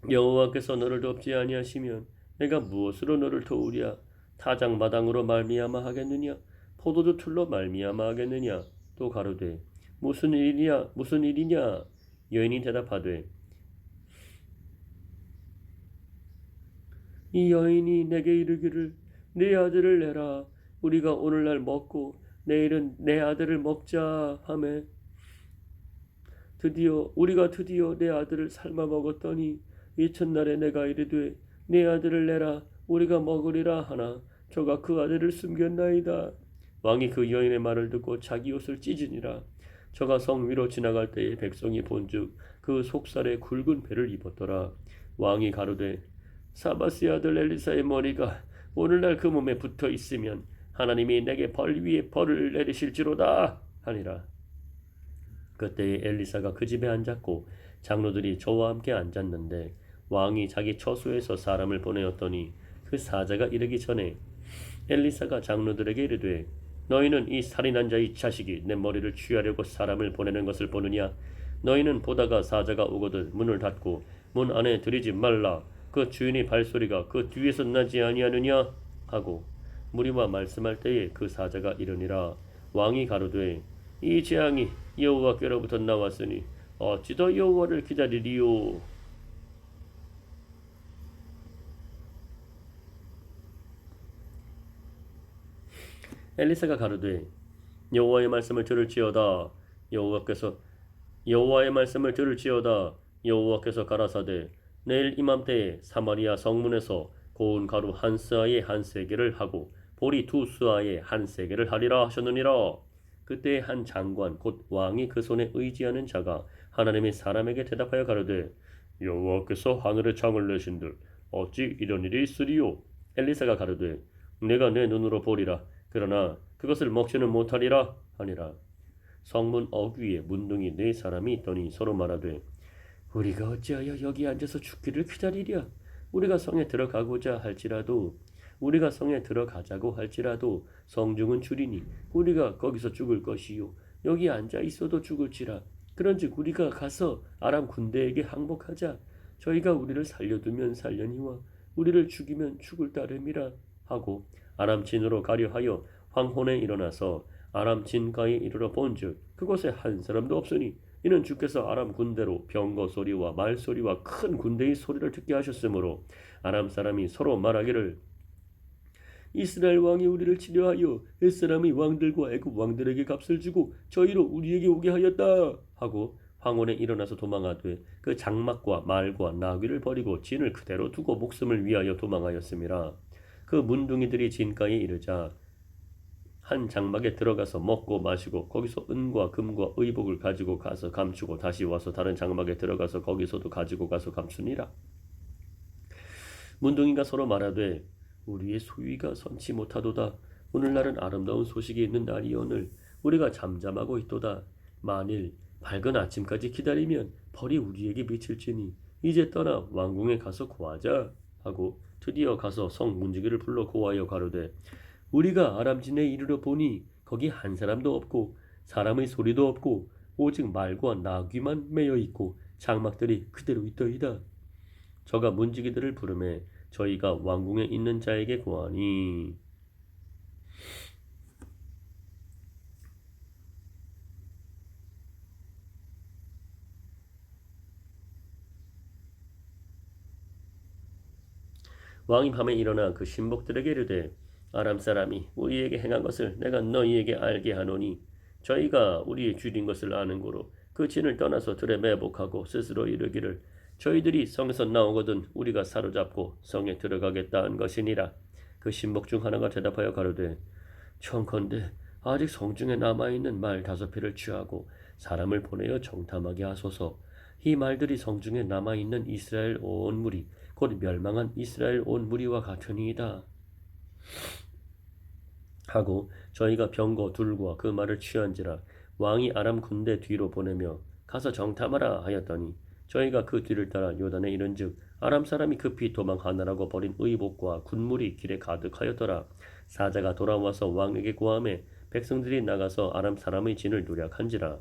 여호와께서 너를 돕지 아니하시면 내가 무엇으로 너를 도우랴. 타작 마당으로 말미암아 하겠느냐 포도주 틀로 말미암아 하겠느냐. 또 가로되 무슨 일이냐. 여인이 대답하되 이 여인이 내게 이르기를 네 아들을 내라. 우리가 오늘날 먹고 내일은 내 아들을 먹자 하매 우리가 드디어 내 아들을 삶아 먹었더니 이튿날에 내가 이르되 네 아들을 내라 우리가 먹으리라 하나 저가 그 아들을 숨겼나이다. 왕이 그 여인의 말을 듣고 자기 옷을 찢으니라. 저가 성 위로 지나갈 때에 백성이 본즉 그 속살에 굵은 배를 입었더라. 왕이 가로되 사바스의 아들 엘리사의 머리가 오늘날 그 몸에 붙어 있으면 하나님이 내게 벌 위에 벌을 내리실지로다 하니라. 그때에 엘리사가 그 집에 앉았고 장로들이 저와 함께 앉았는데 왕이 자기 처소에서 사람을 보내었더니 그 사자가 이르기 전에 엘리사가 장로들에게 이르되 너희는 이 살인한 자의 자식이 내 머리를 취하려고 사람을 보내는 것을 보느냐. 너희는 보다가 사자가 오거든 문을 닫고 문 안에 들이지 말라. 그 주인의 발소리가 그 뒤에서 나지 아니하느냐 하고 무리와 말씀할 때에 그 사자가 이르니라. 왕이 가로되 이 재앙이 여호와께로부터 나왔으니 어찌 더 여호와를 기다리리요. 엘리사가 가로되 여호와의 말씀을 들을지어다. 여호와의 말씀을 들을지어다. 여호와께서 가라사대 내일 이맘때에 사마리아 성문에서 고운 가루 한 스아에 한 세겔을 하고 보리 2스아에 한 세겔을 하리라 하셨느니라. 그때 한 장관 곧 왕이 그 손에 의지하는 자가 하나님의 사람에게 대답하여 가로되 여호와께서 하늘의 창을 내신들 어찌 이런 일이 있으리요. 엘리사가 가로되 내가 내 눈으로 보리라. 그러나 그것을 먹지는 못하리라 하니라. 성문 어귀에 문둥이 4사람이 있더니 서로 말하되 우리가 어찌하여 여기 앉아서 죽기를 기다리랴. 우리가 성에 들어가고자 할지라도 우리가 성에 들어가자고 할지라도 성중은 줄이니 우리가 거기서 죽을 것이요 여기 앉아 있어도 죽을지라. 그런즉 우리가 가서 아람 군대에게 항복하자. 저희가 우리를 살려두면 살려니와 우리를 죽이면 죽을 따름이라 하고 아람 진으로 가려 하여 황혼에 일어나서 아람 진가에 이르러 본즉 그곳에 한 사람도 없으니 이는 주께서 아람 군대로 병거 소리와 말 소리와 큰 군대의 소리를 듣게 하셨으므로 아람 사람이 서로 말하기를 이스라엘 왕이 우리를 치려하여 햇사람의 왕들과 애굽 왕들에게 값을 주고 저희로 우리에게 오게 하였다 하고 황혼에 일어나서 도망하되 그 장막과 말과 나귀를 버리고 진을 그대로 두고 목숨을 위하여 도망하였음이라. 그 문둥이들이 진가에 이르자 한 장막에 들어가서 먹고 마시고 거기서 은과 금과 의복을 가지고 가서 감추고 다시 와서 다른 장막에 들어가서 거기서도 가지고 가서 감추니라. 문둥이가 서로 말하되 우리의 소유가 선치 못하도다. 오늘날은 아름다운 소식이 있는 날이오늘 우리가 잠잠하고 있도다. 만일 밝은 아침까지 기다리면 벌이 우리에게 미칠지니 이제 떠나 왕궁에 가서 고하자 하고 드디어 가서 성 문지기를 불러 고하여 가로되 우리가 아람진에 이르러 보니 거기 한 사람도 없고 사람의 소리도 없고 오직 말과 나귀만 매여 있고 장막들이 그대로 있더이다. 저가 문지기들을 부르매 저희가 왕궁에 있는 자에게 고하니 왕이 밤에 일어나 그 신복들에게 이르되 아람 사람이 우리에게 행한 것을 내가 너희에게 알게 하노니 저희가 우리의 주인 것을 아는 고로 그 진을 떠나서 들에 매복하고 스스로 이르기를 저희들이 성에서 나오거든 우리가 사로잡고 성에 들어가겠다 한 것이니라. 그 신복 중 하나가 대답하여 가로되 청컨대 아직 성중에 남아있는 말 5회를 취하고 사람을 보내어 정탐하게 하소서. 이 말들이 성중에 남아있는 이스라엘 온 무리 곧 멸망한 이스라엘 온 무리와 같으니이다 하고 저희가 병거 둘과 그 말을 취한지라 왕이 아람 군대 뒤로 보내며 가서 정탐하라 하였더니 저희가 그 뒤를 따라 요단에 이른즉 아람 사람이 급히 도망하느라고 버린 의복과 군물이 길에 가득하였더라. 사자가 돌아와서 왕에게 고하매 백성들이 나가서 아람 사람의 진을 노략한지라.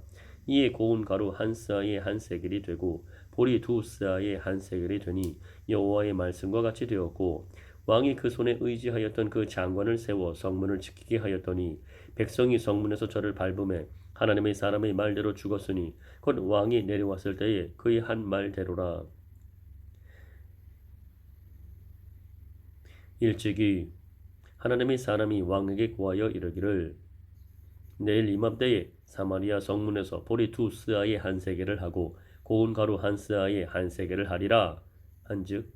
이에 고운 가루 한 스아에 한 세겔이 되고 보리 2스아에 한 세겔이 되니 여호와의 말씀과 같이 되었고 왕이 그 손에 의지하였던 그 장관을 세워 성문을 지키게 하였더니 백성이 성문에서 저를 밟음에 하나님의 사람의 말대로 죽었으니 곧 왕이 내려왔을 때에 그의 한 말대로라. 일찍이 하나님의 사람이 왕에게 고하여 이르기를 내일 이맘때에 사마리아 성문에서 보리 2스아에 한 세겔을 하고 고운 가루 한 스아에 한 세겔을 하리라 한즉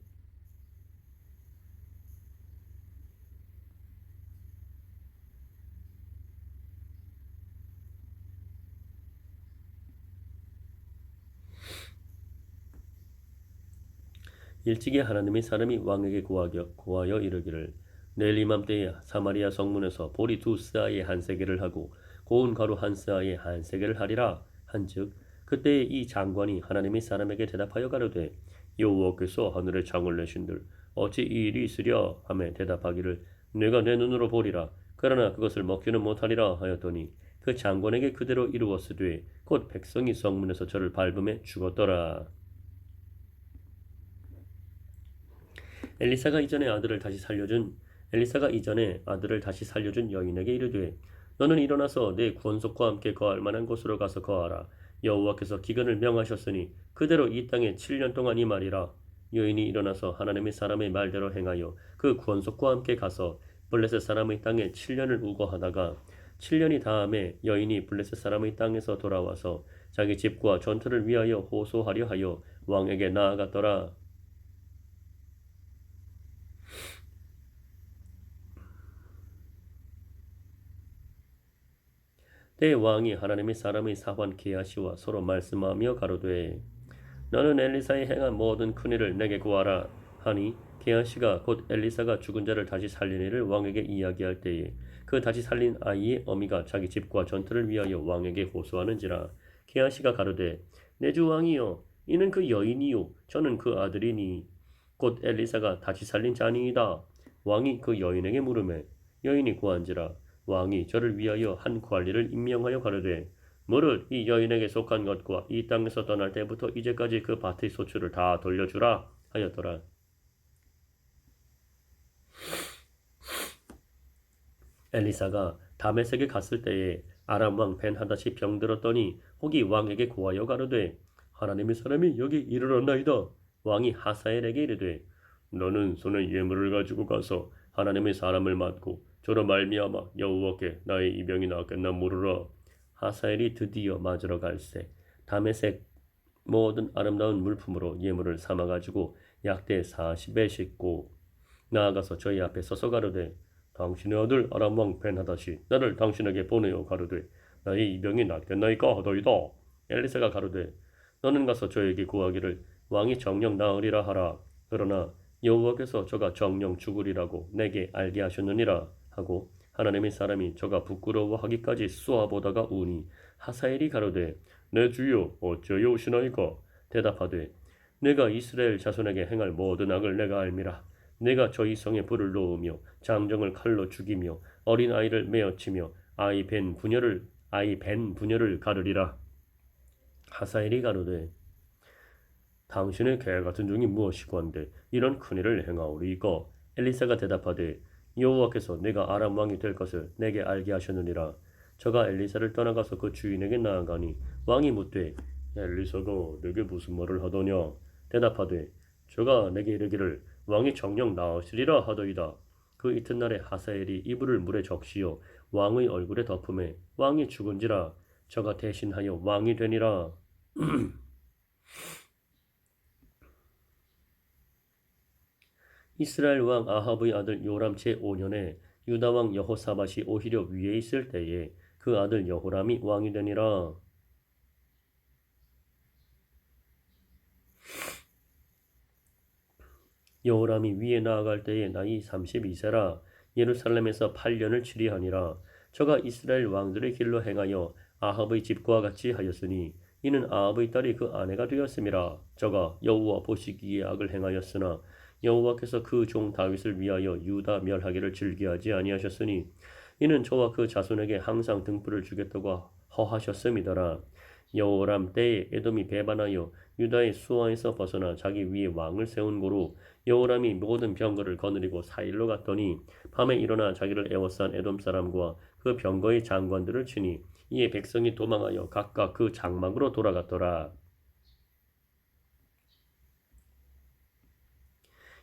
일찍이 하나님의 사람이 왕에게 고하여 이르기를 내일 이맘때에 사마리아 성문에서 보리 2스아에 한 세겔을 하고 고운 가루 한 스아에 한 세겔을 하리라 한즉 그때에 이 장관이 하나님의 사람에게 대답하여 가로되 여호와께서 하늘의 창을 내신들 어찌 이 일이 있으랴 하며 대답하기를 내가 내 눈으로 보리라 그러나 그것을 먹지는 못하리라 하였더니 그 장관에게 그대로 이루었으되 곧 백성이 성문에서 저를 밟음에 죽었더라. 엘리사가 이전에 아들을 다시 살려준 여인에게 이르되 너는 일어나서 내 구원속과 함께 거할 만한 곳으로 가서 거하라. 여호와께서 기근을 명하셨으니 그대로 이 땅에 7년 동안 이 말이라. 여인이 일어나서 하나님의 사람의 말대로 행하여 그 구원속과 함께 가서 블레셋 사람의 땅에 7년을 우거하다가 7년이 다음에 여인이 블레셋 사람의 땅에서 돌아와서 자기 집과 전투를 위하여 호소하려 하여 왕에게 나아갔더라. 때 왕이 하나님의 사람의 사환 게하시와 서로 말씀하며 가로되 너는 엘리사의 행한 모든 큰일을 내게 구하라 하니 게하시가 곧 엘리사가 죽은 자를 다시 살린 일을 왕에게 이야기할 때에 그 다시 살린 아이의 어미가 자기 집과 전투를 위하여 왕에게 호소하는지라. 게하시가 가로되 내 주 왕이여 이는 그 여인이요 저는 그 아들이니 곧 엘리사가 다시 살린 자니이다. 왕이 그 여인에게 물으매 여인이 고한지라 왕이 저를 위하여 한 관리를 임명하여 가로되 무릇 이 여인에게 속한 것과 이 땅에서 떠날 때부터 이제까지 그 밭의 소출을 다 돌려주라 하였더라. 엘리사가 다메섹에 갔을 때에 아람 왕 벤하닷이 병들었더니 혹이 왕에게 고하여 가로되 하나님의 사람이 여기 이르렀나이다. 왕이 하사엘에게 이르되 너는 손에 예물을 가지고 가서 하나님의 사람을 맞고 저로 말미암아 여호와께 나의 이 병이 낫겠나 물으라. 하사엘이 드디어 맞으러 갈새 다메섹 모든 아름다운 물품으로 예물을 삼아 가지고 약대 40에 싣고 나아가서 저희 앞에 서서 가로되 당신의 아들 아람 왕 벤하닷이 나를 당신에게 보내어 가로되 나의 이 병이 낫겠나이까 하더이다. 엘리사가 가로되 너는 가서 저에게 구하기를 왕이 정령 나으리라 하라. 그러나 여호와께서 저가 정령 죽으리라고 내게 알게 하셨느니라 하고 하나님의 사람이 저가 부끄러워하기까지 쏘아보다가 우니 하사엘이 가로되 내 주여 어찌하여 오시나이까. 대답하되 내가 이스라엘 자손에게 행할 모든 악을 내가 알미라. 내가 저희 성에 불을 놓으며 장정을 칼로 죽이며 어린 아이를 메어치며 아이 벤 부녀를 가르리라. 하사엘이 가로되 당신의 개 같은 종이 무엇이고 한데 이런 큰일을 행하오리이까. 엘리사가 대답하되 여호와께서 내가 아람 왕이 될 것을 내게 알게 하셨느니라. 저가 엘리사를 떠나가서 그 주인에게 나아가니 왕이 묻되 엘리사가 내게 무슨 말을 하더냐. 대답하되 저가 내게 이르기를 왕이 정령 나으시리라 하더이다. 그 이튿날에 하사엘이 이불을 물에 적시어 왕의 얼굴에 덮음에 왕이 죽은지라. 저가 대신하여 왕이 되니라. 이스라엘 왕 아합의 아들 요람 제5년에 유다 왕 여호사밧이 오히려 위에 있을 때에 그 아들 여호람이 왕이 되니라. 여호람이 위에 나아갈 때에 나이 32세라. 예루살렘에서 8년을 치리하니라. 저가 이스라엘 왕들의 길로 행하여 아합의 집과 같이 하였으니 이는 아합의 딸이 그 아내가 되었음이라. 저가 여호와 보시기에 악을 행하였으나 여호와께서 그 종 다윗을 위하여 유다 멸하기를 즐겨하지 아니하셨으니 이는 저와 그 자손에게 항상 등불을 주겠다고 허하셨음이더라. 여호람 때에 에돔이 배반하여 유다의 수하에서 벗어나 자기 위에 왕을 세운 고로 여호람이 모든 병거를 거느리고 사일로 갔더니 밤에 일어나 자기를 애워싼 에돔 사람과 그 병거의 장관들을 치니 이에 백성이 도망하여 각각 그 장막으로 돌아갔더라.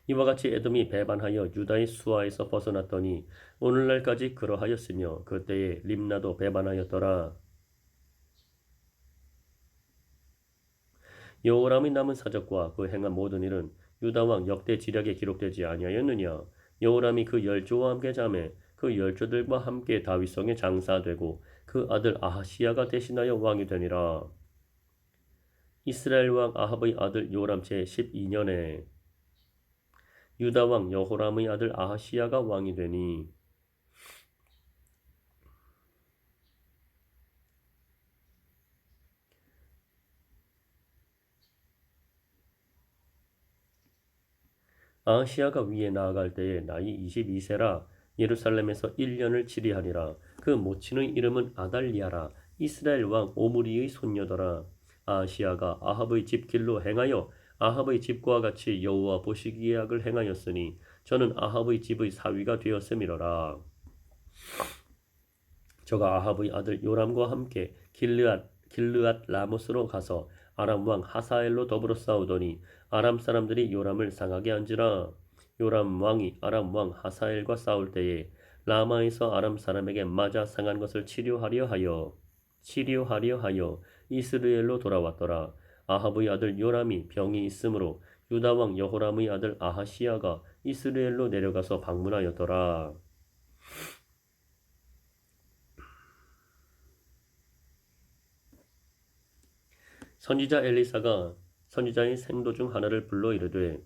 이와 같이 에돔이 배반하여 유다의 수하에서 벗어났더니 오늘날까지 그러하였으며 그때에 림나도 배반하였더라. 여호람의 남은 사적과 그 행한 모든 일은 유다 왕 역대 지략에 기록되지 아니하였느냐. 여호람이 그 열조와 함께 자매 그 열조들과 함께 다윗성에 장사되고 그 아들 아하시야가 대신하여 왕이 되니라. 이스라엘 왕 아합의 아들 요람 제12년에 유다 왕 여호람의 아들 아하시야가 왕이 되니 아하시야가 위에 나아갈 때에 나이 22세라. 예루살렘에서 1년을 치리하니라. 그 모친의 이름은 아달리아라. 이스라엘 왕 오므리의 손녀더라. 아하시야가 아합의 집 길로 행하여 아합의 집과 같이 여호와 보시기에 악을 행하였으니 저는 아합의 집의 사위가 되었음이로라. 저가 아합의 아들 요람과 함께 길르앗 라모스로 가서 아람 왕 하사엘로 더불어 싸우더니 아람 사람들이 요람을 상하게 한지라. 요람 왕이 아람 왕 하사엘과 싸울 때에 라마에서 아람 사람에게 맞아 상한 것을 치료하려 하여 이스라엘로 돌아왔더라. 아합의 아들 요람이 병이 있으므로 유다 왕 여호람의 아들 아하시야가 이스라엘로 내려가서 방문하였더라. 선지자 엘리사가 선지자의 생도 중 하나를 불러 이르되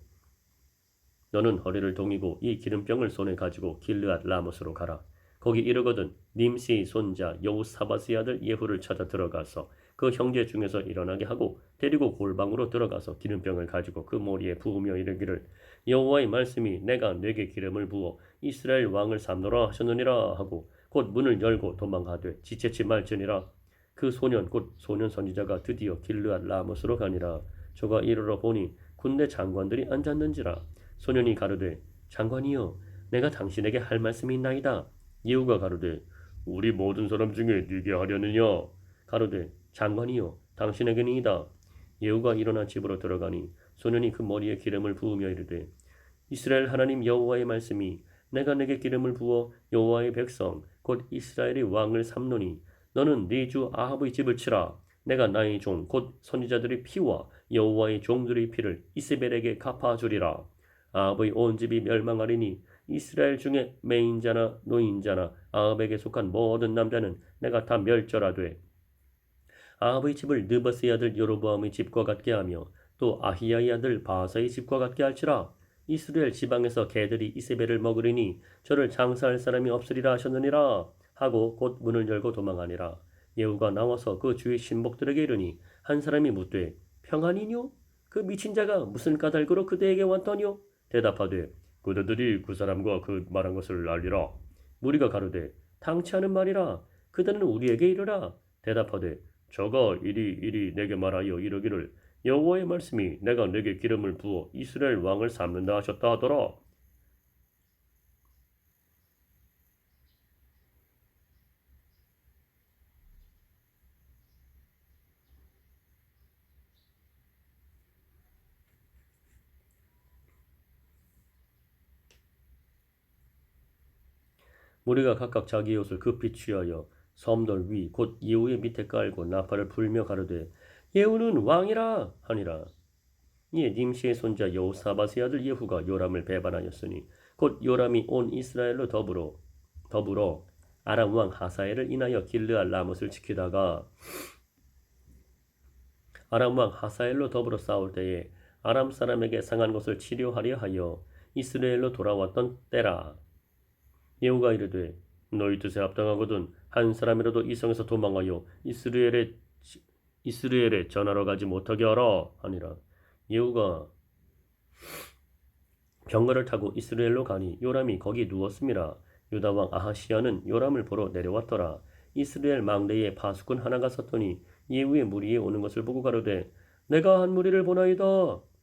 너는 허리를 동이고 이 기름병을 손에 가지고 길르앗 라모스로 가라. 거기 이르거든 님시의 손자 여호사밧의 아들 예후를 찾아 들어가서 그 형제 중에서 일어나게 하고 데리고 골방으로 들어가서 기름병을 가지고 그 머리에 부으며 이르기를 여호와의 말씀이 내가 내게 기름을 부어 이스라엘 왕을 삼노라 하셨느니라 하고 곧 문을 열고 도망가되 지체치 말지니라. 그 소년 곧 소년 선지자가 드디어 길르앗 라못으로 가니라. 저가 이르러 보니 군대 장관들이 앉았는지라. 소년이 가로되 장관이여 내가 당신에게 할 말씀이 있나이다. 예후가 가로되 우리 모든 사람 중에 네게 하려느냐. 가로되 장관이여 당신에게니이다. 예후가 일어나 집으로 들어가니 소년이 그 머리에 기름을 부으며 이르되 이스라엘 하나님 여호와의 말씀이 내가 내게 기름을 부어 여호와의 백성 곧 이스라엘의 왕을 삼노니 너는 네 주 아합의 집을 치라. 내가 나의 종 곧 선지자들의 피와 여호와의 종들의 피를 이세벨에게 갚아주리라. 아합의 온 집이 멸망하리니 이스라엘 중에 매인자나 노인자나 아합에게 속한 모든 남자는 내가 다 멸절하되 아합의 집을 느바스의 아들 여로보암의 집과 같게 하며 또 아히야의 아들 바사의 집과 같게 할지라. 이스라엘 지방에서 개들이 이세벨을 먹으리니 저를 장사할 사람이 없으리라 하셨느니라 하고 곧 문을 열고 도망하니라. 예후가 나와서 그 주의 신복들에게 이르니 한 사람이 묻되 평안이뇨? 그 미친 자가 무슨 까닭으로 그대에게 왔더뇨? 대답하되 그대들이 그 사람과 그 말한 것을 알리라. 무리가 가로되 당치 않은 말이라. 그대는 우리에게 이르라. 대답하되 저가 이리 내게 말하여 이르기를 여호와의 말씀이 내가 내게 기름을 부어 이스라엘 왕을 삼는다 하셨다 하더라. 무리가 각각 자기의 옷을 급히 취하여 섬돌 위 곧 예후의 밑에 깔고 나팔을 불며 가로되 예후는 왕이라 하니라. 이에 님시의 손자 여호사밧의 아들 예후가 요람을 배반하였으니 곧 요람이 온 이스라엘로 더불어 아람 왕 하사엘을 인하여 길르앗 라못을 지키다가 아람 왕 하사엘로 더불어 싸울 때에 아람 사람에게 상한 것을 치료하려 하여 이스라엘로 돌아왔던 때라. 예후가 이르되 너희 뜻에 합당하거든 한 사람이라도 이 성에서 도망하여 이스라엘에 전하러 가지 못하게 하라 하니라. 예후가 병거를 타고 이스라엘로 가니 요람이 거기 누웠음이라. 유다 왕 아하시야는 요람을 보러 내려왔더라. 이스라엘 망대에 파수꾼 하나가 섰더니 예후의 무리에 오는 것을 보고 가로되 내가 한 무리를 보나이다.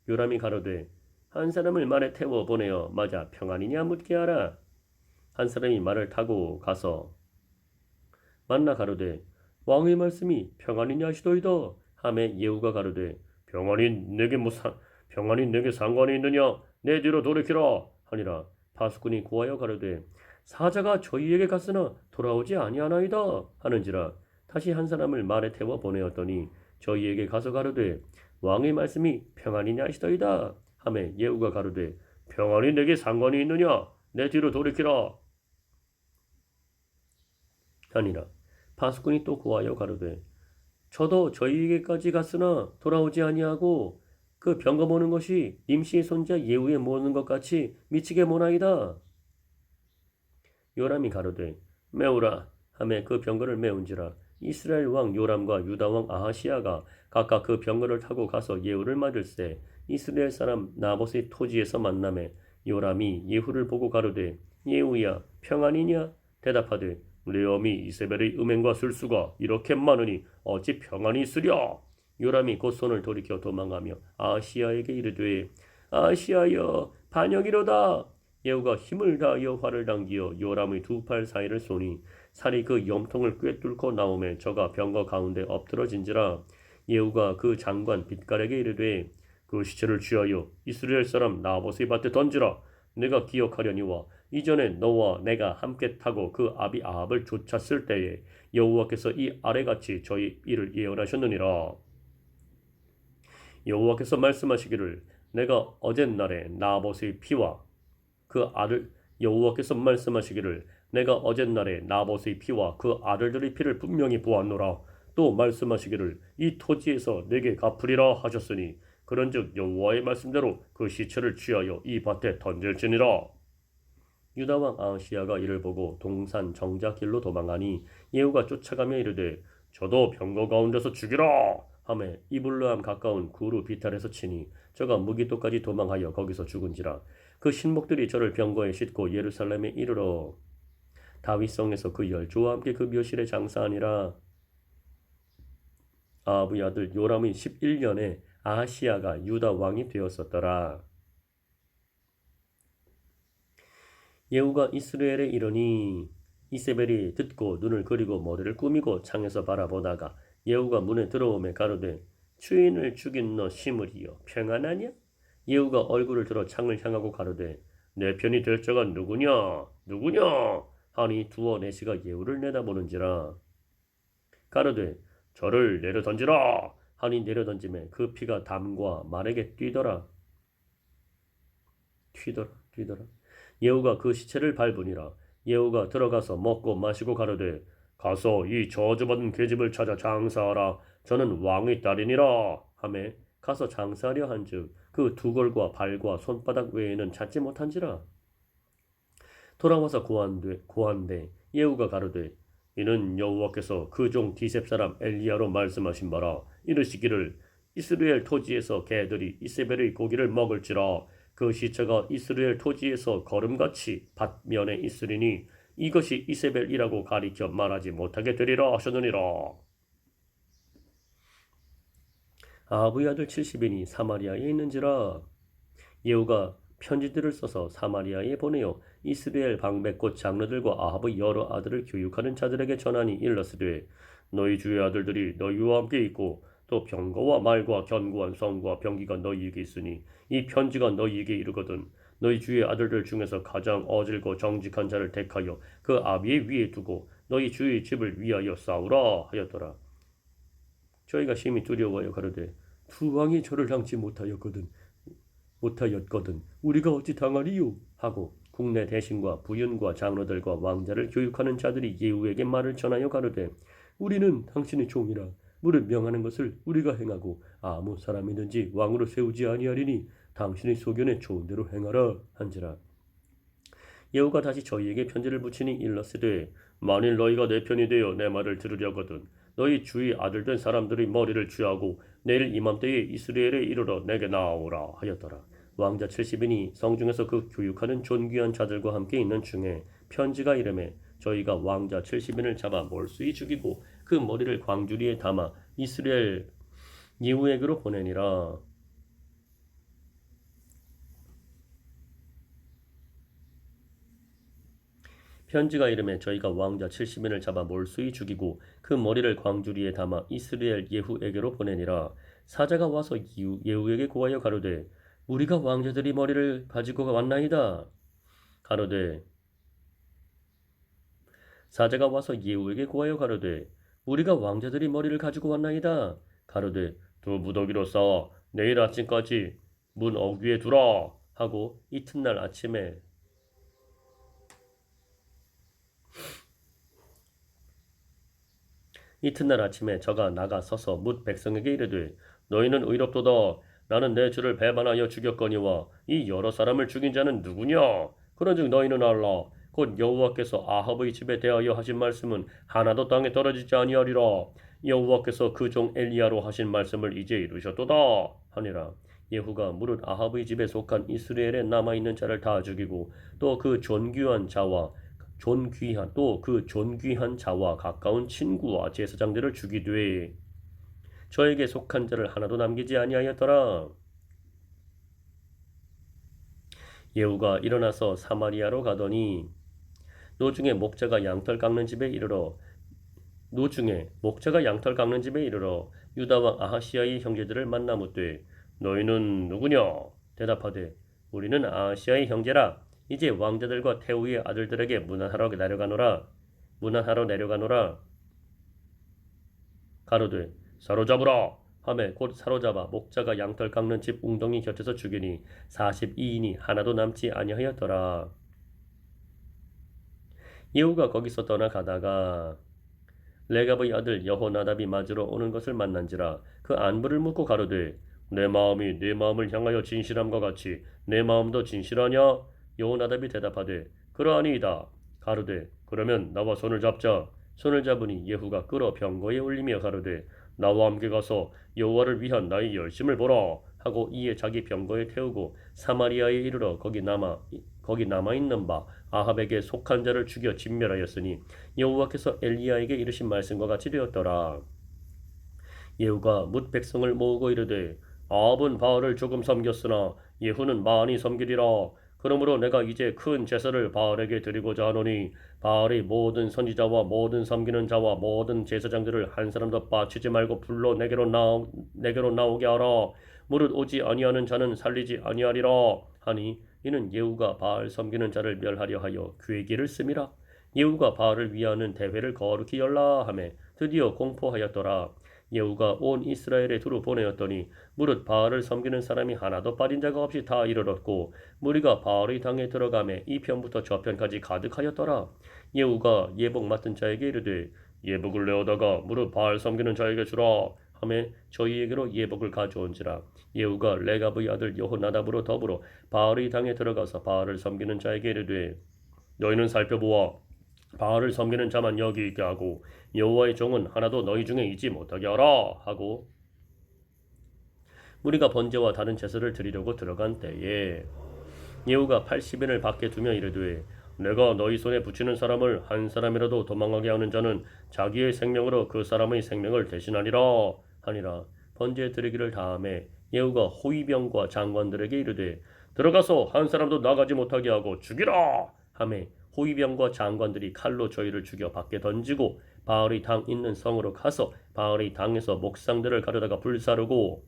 요람이 가로되 한 사람을 말에 태워 보내어 맞아 평안이냐 묻게 하라. 한 사람이 말을 타고 가서 만나 가로되 왕의 말씀이 평안이냐 하시도이다. 하매 예후가 가로되 평안이 내게 상관이 있느냐. 내 뒤로 돌이키라 하니라. 파수꾼이 고하여 가로되 사자가 저희에게 갔으나 돌아오지 아니하나이다 하는지라. 다시 한 사람을 말에 태워 보내었더니 저희에게 가서 가로되 왕의 말씀이 평안이냐 하시더이다. 하매 예후가 가로되 평안이 내게 상관이 있느냐. 내 뒤로 돌이키라 하니라. 파수꾼이 또 고하여 가로되 저도 저희에게까지 갔으나 돌아오지 아니하고 그 병거 모는 것이 님시의 손자 예후의 모는 것 같이 미치게 모나이다. 요람이 가로되 메우라 하매 그 병거를 메운지라. 이스라엘 왕 요람과 유다 왕 아하시야가 각각 그 병거를 타고 가서 예후를 맞을세 이스라엘 사람 나봇의 토지에서 만나매 요람이 예후를 보고 가로되 예후야 평안이냐. 대답하되 내 어미 이세벨의 음행과 술수가 이렇게 많으니 어찌 평안이 있으랴. 요람이 곧 손을 돌이켜 도망가며 아하시야에게 이르되 아하시야여 반역이로다. 예후가 힘을 다하여 활을 당기어 요람의 두 팔 사이를 쏘니 살이 그 염통을 꿰뚫고 나오매 저가 병거 가운데 엎드러진지라. 예후가 그 장관 빛깔에게 이르되 그 시체를 취하여 이스라엘 사람 나봇의 밭에 던지라. 내가 기억하려니와 이전에 너와 내가 함께 타고 그 아비 아합을 쫓았을 때에 여호와께서 이 아래같이 저희 일을 예언하셨느니라. 여호와께서 말씀하시기를 내가 어젯날에 나봇의 피와 그 아들 여호와께서 말씀하시기를 내가 어젯날에 나봇의 피와 그 아들들의 피를 분명히 보았노라. 또 말씀하시기를 이 토지에서 내게 갚으리라 하셨으니 그런즉 여호와의 말씀대로 그 시체를 취하여 이 밭에 던질지니라. 유다 왕 아하시야가 이를 보고 동산 정작 길로 도망하니 예후가 쫓아가며 이르되 저도 병거 가운데서 죽이라 하매 이블르함 가까운 구루 비탈에서 치니 저가 무기토까지 도망하여 거기서 죽은지라. 그 신복들이 저를 병거에 싣고 예루살렘에 이르러 다윗성에서 그 열조와 함께 그 묘실에 장사하니라. 아합의 아들 요람의 11년에 아하시야가 유다 왕이 되었었더라. 예후가 이스라엘에 이르니 이세벨이 듣고 눈을 그리고 머리를 꾸미고 창에서 바라보다가 예후가 문에 들어오매 가로되 주인을 죽인 너 시므리여 평안하냐? 예후가 얼굴을 들어 창을 향하고 가로되 내 편이 될 자가 누구냐 하니 두어 내시가 예후를 내다보는지라. 가로되 저를 내려 던지라 하니 내려 던짐에 그 피가 담과 말에게 튀더라. 예후가 그 시체를 밟으니라. 예후가 들어가서 먹고 마시고 가로되 가서 이 저주받은 계집을 찾아 장사하라. 저는 왕의 딸이니라 하매 가서 장사하려 한즉 그 두골과 발과 손바닥 외에는 찾지 못한지라. 돌아와서 고한대 예후가 가로되 이는 여호와께서 그 종 디셉 사람 엘리야로 말씀하신 바라. 이르시기를 이스라엘 토지에서 개들이 이세벨의 고기를 먹을지라. 그 시체가 이스라엘 토지에서 거름같이 밭면에 있으리니 이것이 이세벨이라고 가리켜 말하지 못하게 되리라 하셨느니라. 아합의 아들 70인이 사마리아에 있는지라. 예후가 편지들을 써서 사마리아에 보내어 이스라엘 방백곳 장로들과 아합의 여러 아들을 교육하는 자들에게 전하니 일러스되 너희 주의 아들들이 너희와 함께 있고 또 병거와 말과 견고한 성과 병기가 너희에게 있으니 이 편지가 너희에게 이르거든 너희 주의 아들들 중에서 가장 어질고 정직한 자를 택하여 그 아비의 위에 두고 너희 주의 집을 위하여 싸우라 하였더라. 저희가 심히 두려워하여 가로되 두 왕이 저를 당치 못하였거든 우리가 어찌 당하리요 하고 국내 대신과 부윤과 장로들과 왕자를 교육하는 자들이 예후에게 말을 전하여 가로되 우리는 당신의 종이라 무릇 명하는 것을 우리가 행하고 아무 사람이든지 왕으로 세우지 아니하리니 당신의 소견에 좋은 대로 행하라 한지라. 예후가 다시 저희에게 편지를 붙이니 일러스되 만일 너희가 내 편이 되어 내 말을 들으려거든 너희 주의 아들 된 사람들의 머리를 취하고 내일 이맘때에 이스라엘에 이르러 내게 나오라 하였더라. 왕자 70인이 성중에서 그 교육하는 존귀한 자들과 함께 있는 중에 편지가 이르매 저희가 왕자 70인을 잡아 몰수히 죽이고 그 머리를 광주리에 담아 이스라엘 예후에게로 보내니라. 편지가 이르매 저희가 왕자 70인을 잡아 몰수히 죽이고 그 머리를 광주리에 담아 이스라엘 예후에게로 보내니라. 사자가 와서 예후에게 고하여 가로되 우리가 왕자들이 머리를 가지고 왔나이다. 가로되 사자가 와서 예후에게 고하여 가로되 우리가 왕자들이 머리를 가지고 왔나이다. 가로되 두 무더기로 쌓아 내일 아침까지 문 어귀에 두라 하고 이튿날 아침에 저가 나가 서서 뭇 백성에게 이르되 너희는 의롭도다. 나는 내 주를 배반하여 죽였거니와 이 여러 사람을 죽인 자는 누구냐? 그런즉 너희는 알라. 곧 여호와께서 아합의 집에 대하여 하신 말씀은 하나도 땅에 떨어지지 아니하리라. 여호와께서 그 종 엘리야로 하신 말씀을 이제 이루셨도다 하니라. 예후가 무릇 아합의 집에 속한 이스라엘에 남아있는 자를 다 죽이고 또 그 존귀한 자와 가까운 친구와 제사장들을 죽이되 저에게 속한 자를 하나도 남기지 아니하였더라. 예후가 일어나서 사마리아로 가더니 노중에 목자가 양털 깎는 집에 이르러 유다 왕 아하시야의 형제들을 만나 묻되 너희는 누구냐? 대답하되 우리는 아하시야의 형제라. 이제 왕자들과 태후의 아들들에게 문안하러 내려가노라. 가로되 사로잡으라 하매 곧 사로잡아 목자가 양털 깎는 집 웅덩이 곁에서 죽이니 42인이 하나도 남지 아니하였더라. 예후가 거기서 떠나가다가 레갑의 아들 여호나답이 맞으러 오는 것을 만난지라. 그 안부를 묻고 가로되 내 마음이 네 마음을 향하여 진실함과 같이 내 마음도 진실하냐? 여호나답이 대답하되 그러하니이다. 가로되 그러면 나와 손을 잡자. 손을 잡으니 예후가 끌어 병거에 올리며 가로되 나와 함께 가서 여호와를 위한 나의 열심을 보라 하고 이에 자기 병거에 태우고 사마리아에 이르러 거기 남아 있는 바 아합에게 속한 자를 죽여 진멸하였으니 여호와께서 엘리야에게 이르신 말씀과 같이 되었더라. 예후가 뭇 백성을 모으고 이르되 아합은 바알을 조금 섬겼으나 예후는 많이 섬기리라. 그러므로 내가 이제 큰 제사를 바알에게 드리고자 하노니 바알의 모든 선지자와 모든 섬기는 자와 모든 제사장들을 한 사람도 빠치지 말고 불러 내게로 나오게 하라. 무릇 오지 아니하는 자는 살리지 아니하리라 하니 이는 예후가 바알 섬기는 자를 멸하려 하여 괴기를 씀이라. 예후가 바알을 위하는 대회를 거룩히 열라 하매 드디어 공포하였더라. 예후가 온 이스라엘에 두루 보내었더니 무릇 바알을 섬기는 사람이 하나도 빠진 자가 없이 다 이르렀고 무리가 바알의 당에 들어가매 이 편부터 저 편까지 가득하였더라. 예후가 예복 맡은 자에게 이르되 예복을 내어다가 무릇 바알 섬기는 자에게 주라 하매 저희에게로 예복을 가져온지라. 예후가 레갑의 아들 여호나답으로 더불어 바알의 당에 들어가서 바알을 섬기는 자에게 이르되 너희는 살펴보아 바알을 섬기는 자만 여기 있게 하고 여호와의 종은 하나도 너희 중에 있지 못하게 하라 하고 우리가 번제와 다른 제사를 드리려고 들어간 때에 예후가 80인을 밖에 두며 이르되 내가 너희 손에 붙이는 사람을 한 사람이라도 도망하게 하는 자는 자기의 생명으로 그 사람의 생명을 대신하리라 하니라. 번제 드리기를 다음에 예후가 호위병과 장관들에게 이르되 들어가서 한 사람도 나가지 못하게 하고 죽이라 하매 호위병과 장관들이 칼로 저희를 죽여 밖에 던지고 바알의 당 있는 성으로 가서 바알의 당에서 목상들을 가져다가 불사르고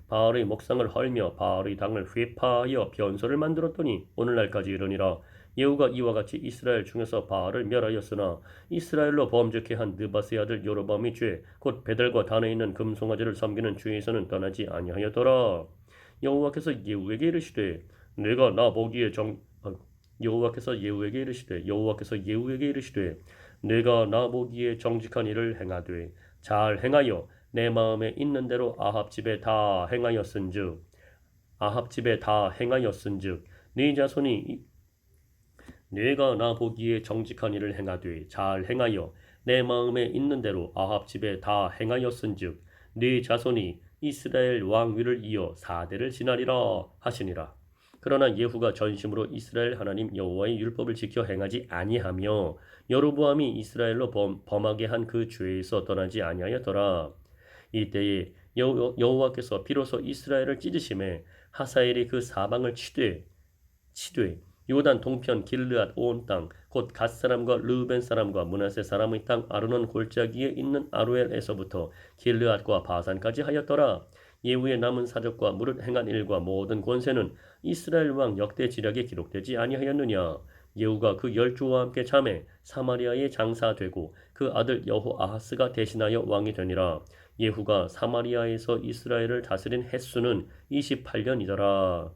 바알의 목상을 헐며 바알의 당을 회파하여 변소를 만들었더니 오늘날까지 이르니라. 예후가 이와 같이 이스라엘 중에서 바알을 멸하였으나 이스라엘로 범죄케 한 느바스의 아들 여로보암의 죄 곧 베델과 단에 있는 금송아지를 섬기는 죄에서는 떠나지 아니하였더라. 여호와께서 예후에게 이르시되 내가 나 보기에 여호와께서 예후에게 이르시되 내가 나 보기에 정직한 일을 행하되 잘 행하여 내 마음에 있는 대로 아합 집에 다 행하였은즉 네 자손이 내가 나 보기에 정직한 일을 행하되 잘 행하여 내 마음에 있는 대로 아합 집에 다 행하였은즉 네 자손이 이스라엘 왕위를 이어 4대를 지나리라 하시니라. 그러나 예후가 전심으로 이스라엘 하나님 여호와의 율법을 지켜 행하지 아니하며 여로보암이 이스라엘로 범하게 한 그 죄에서 떠나지 아니하였더라. 이때에 여호와께서 비로소 이스라엘을 찢으심에 하사엘이 그 사방을 치되 요단 동편 길르앗 온 땅 곧 갓 사람과 르벤 사람과 므낫세 사람의 땅 아르논 골짜기에 있는 아루엘에서부터 길르앗과 바산까지 하였더라. 예후의 남은 사적과 무릇 행한 일과 모든 권세는 이스라엘 왕 역대 지략에 기록되지 아니하였느냐. 예후가 그 10조와 함께 잠에 사마리아에 장사되고 그 아들 여호아하스가 대신하여 왕이 되니라. 예후가 사마리아에서 이스라엘을 다스린 횟수는 28년이더라.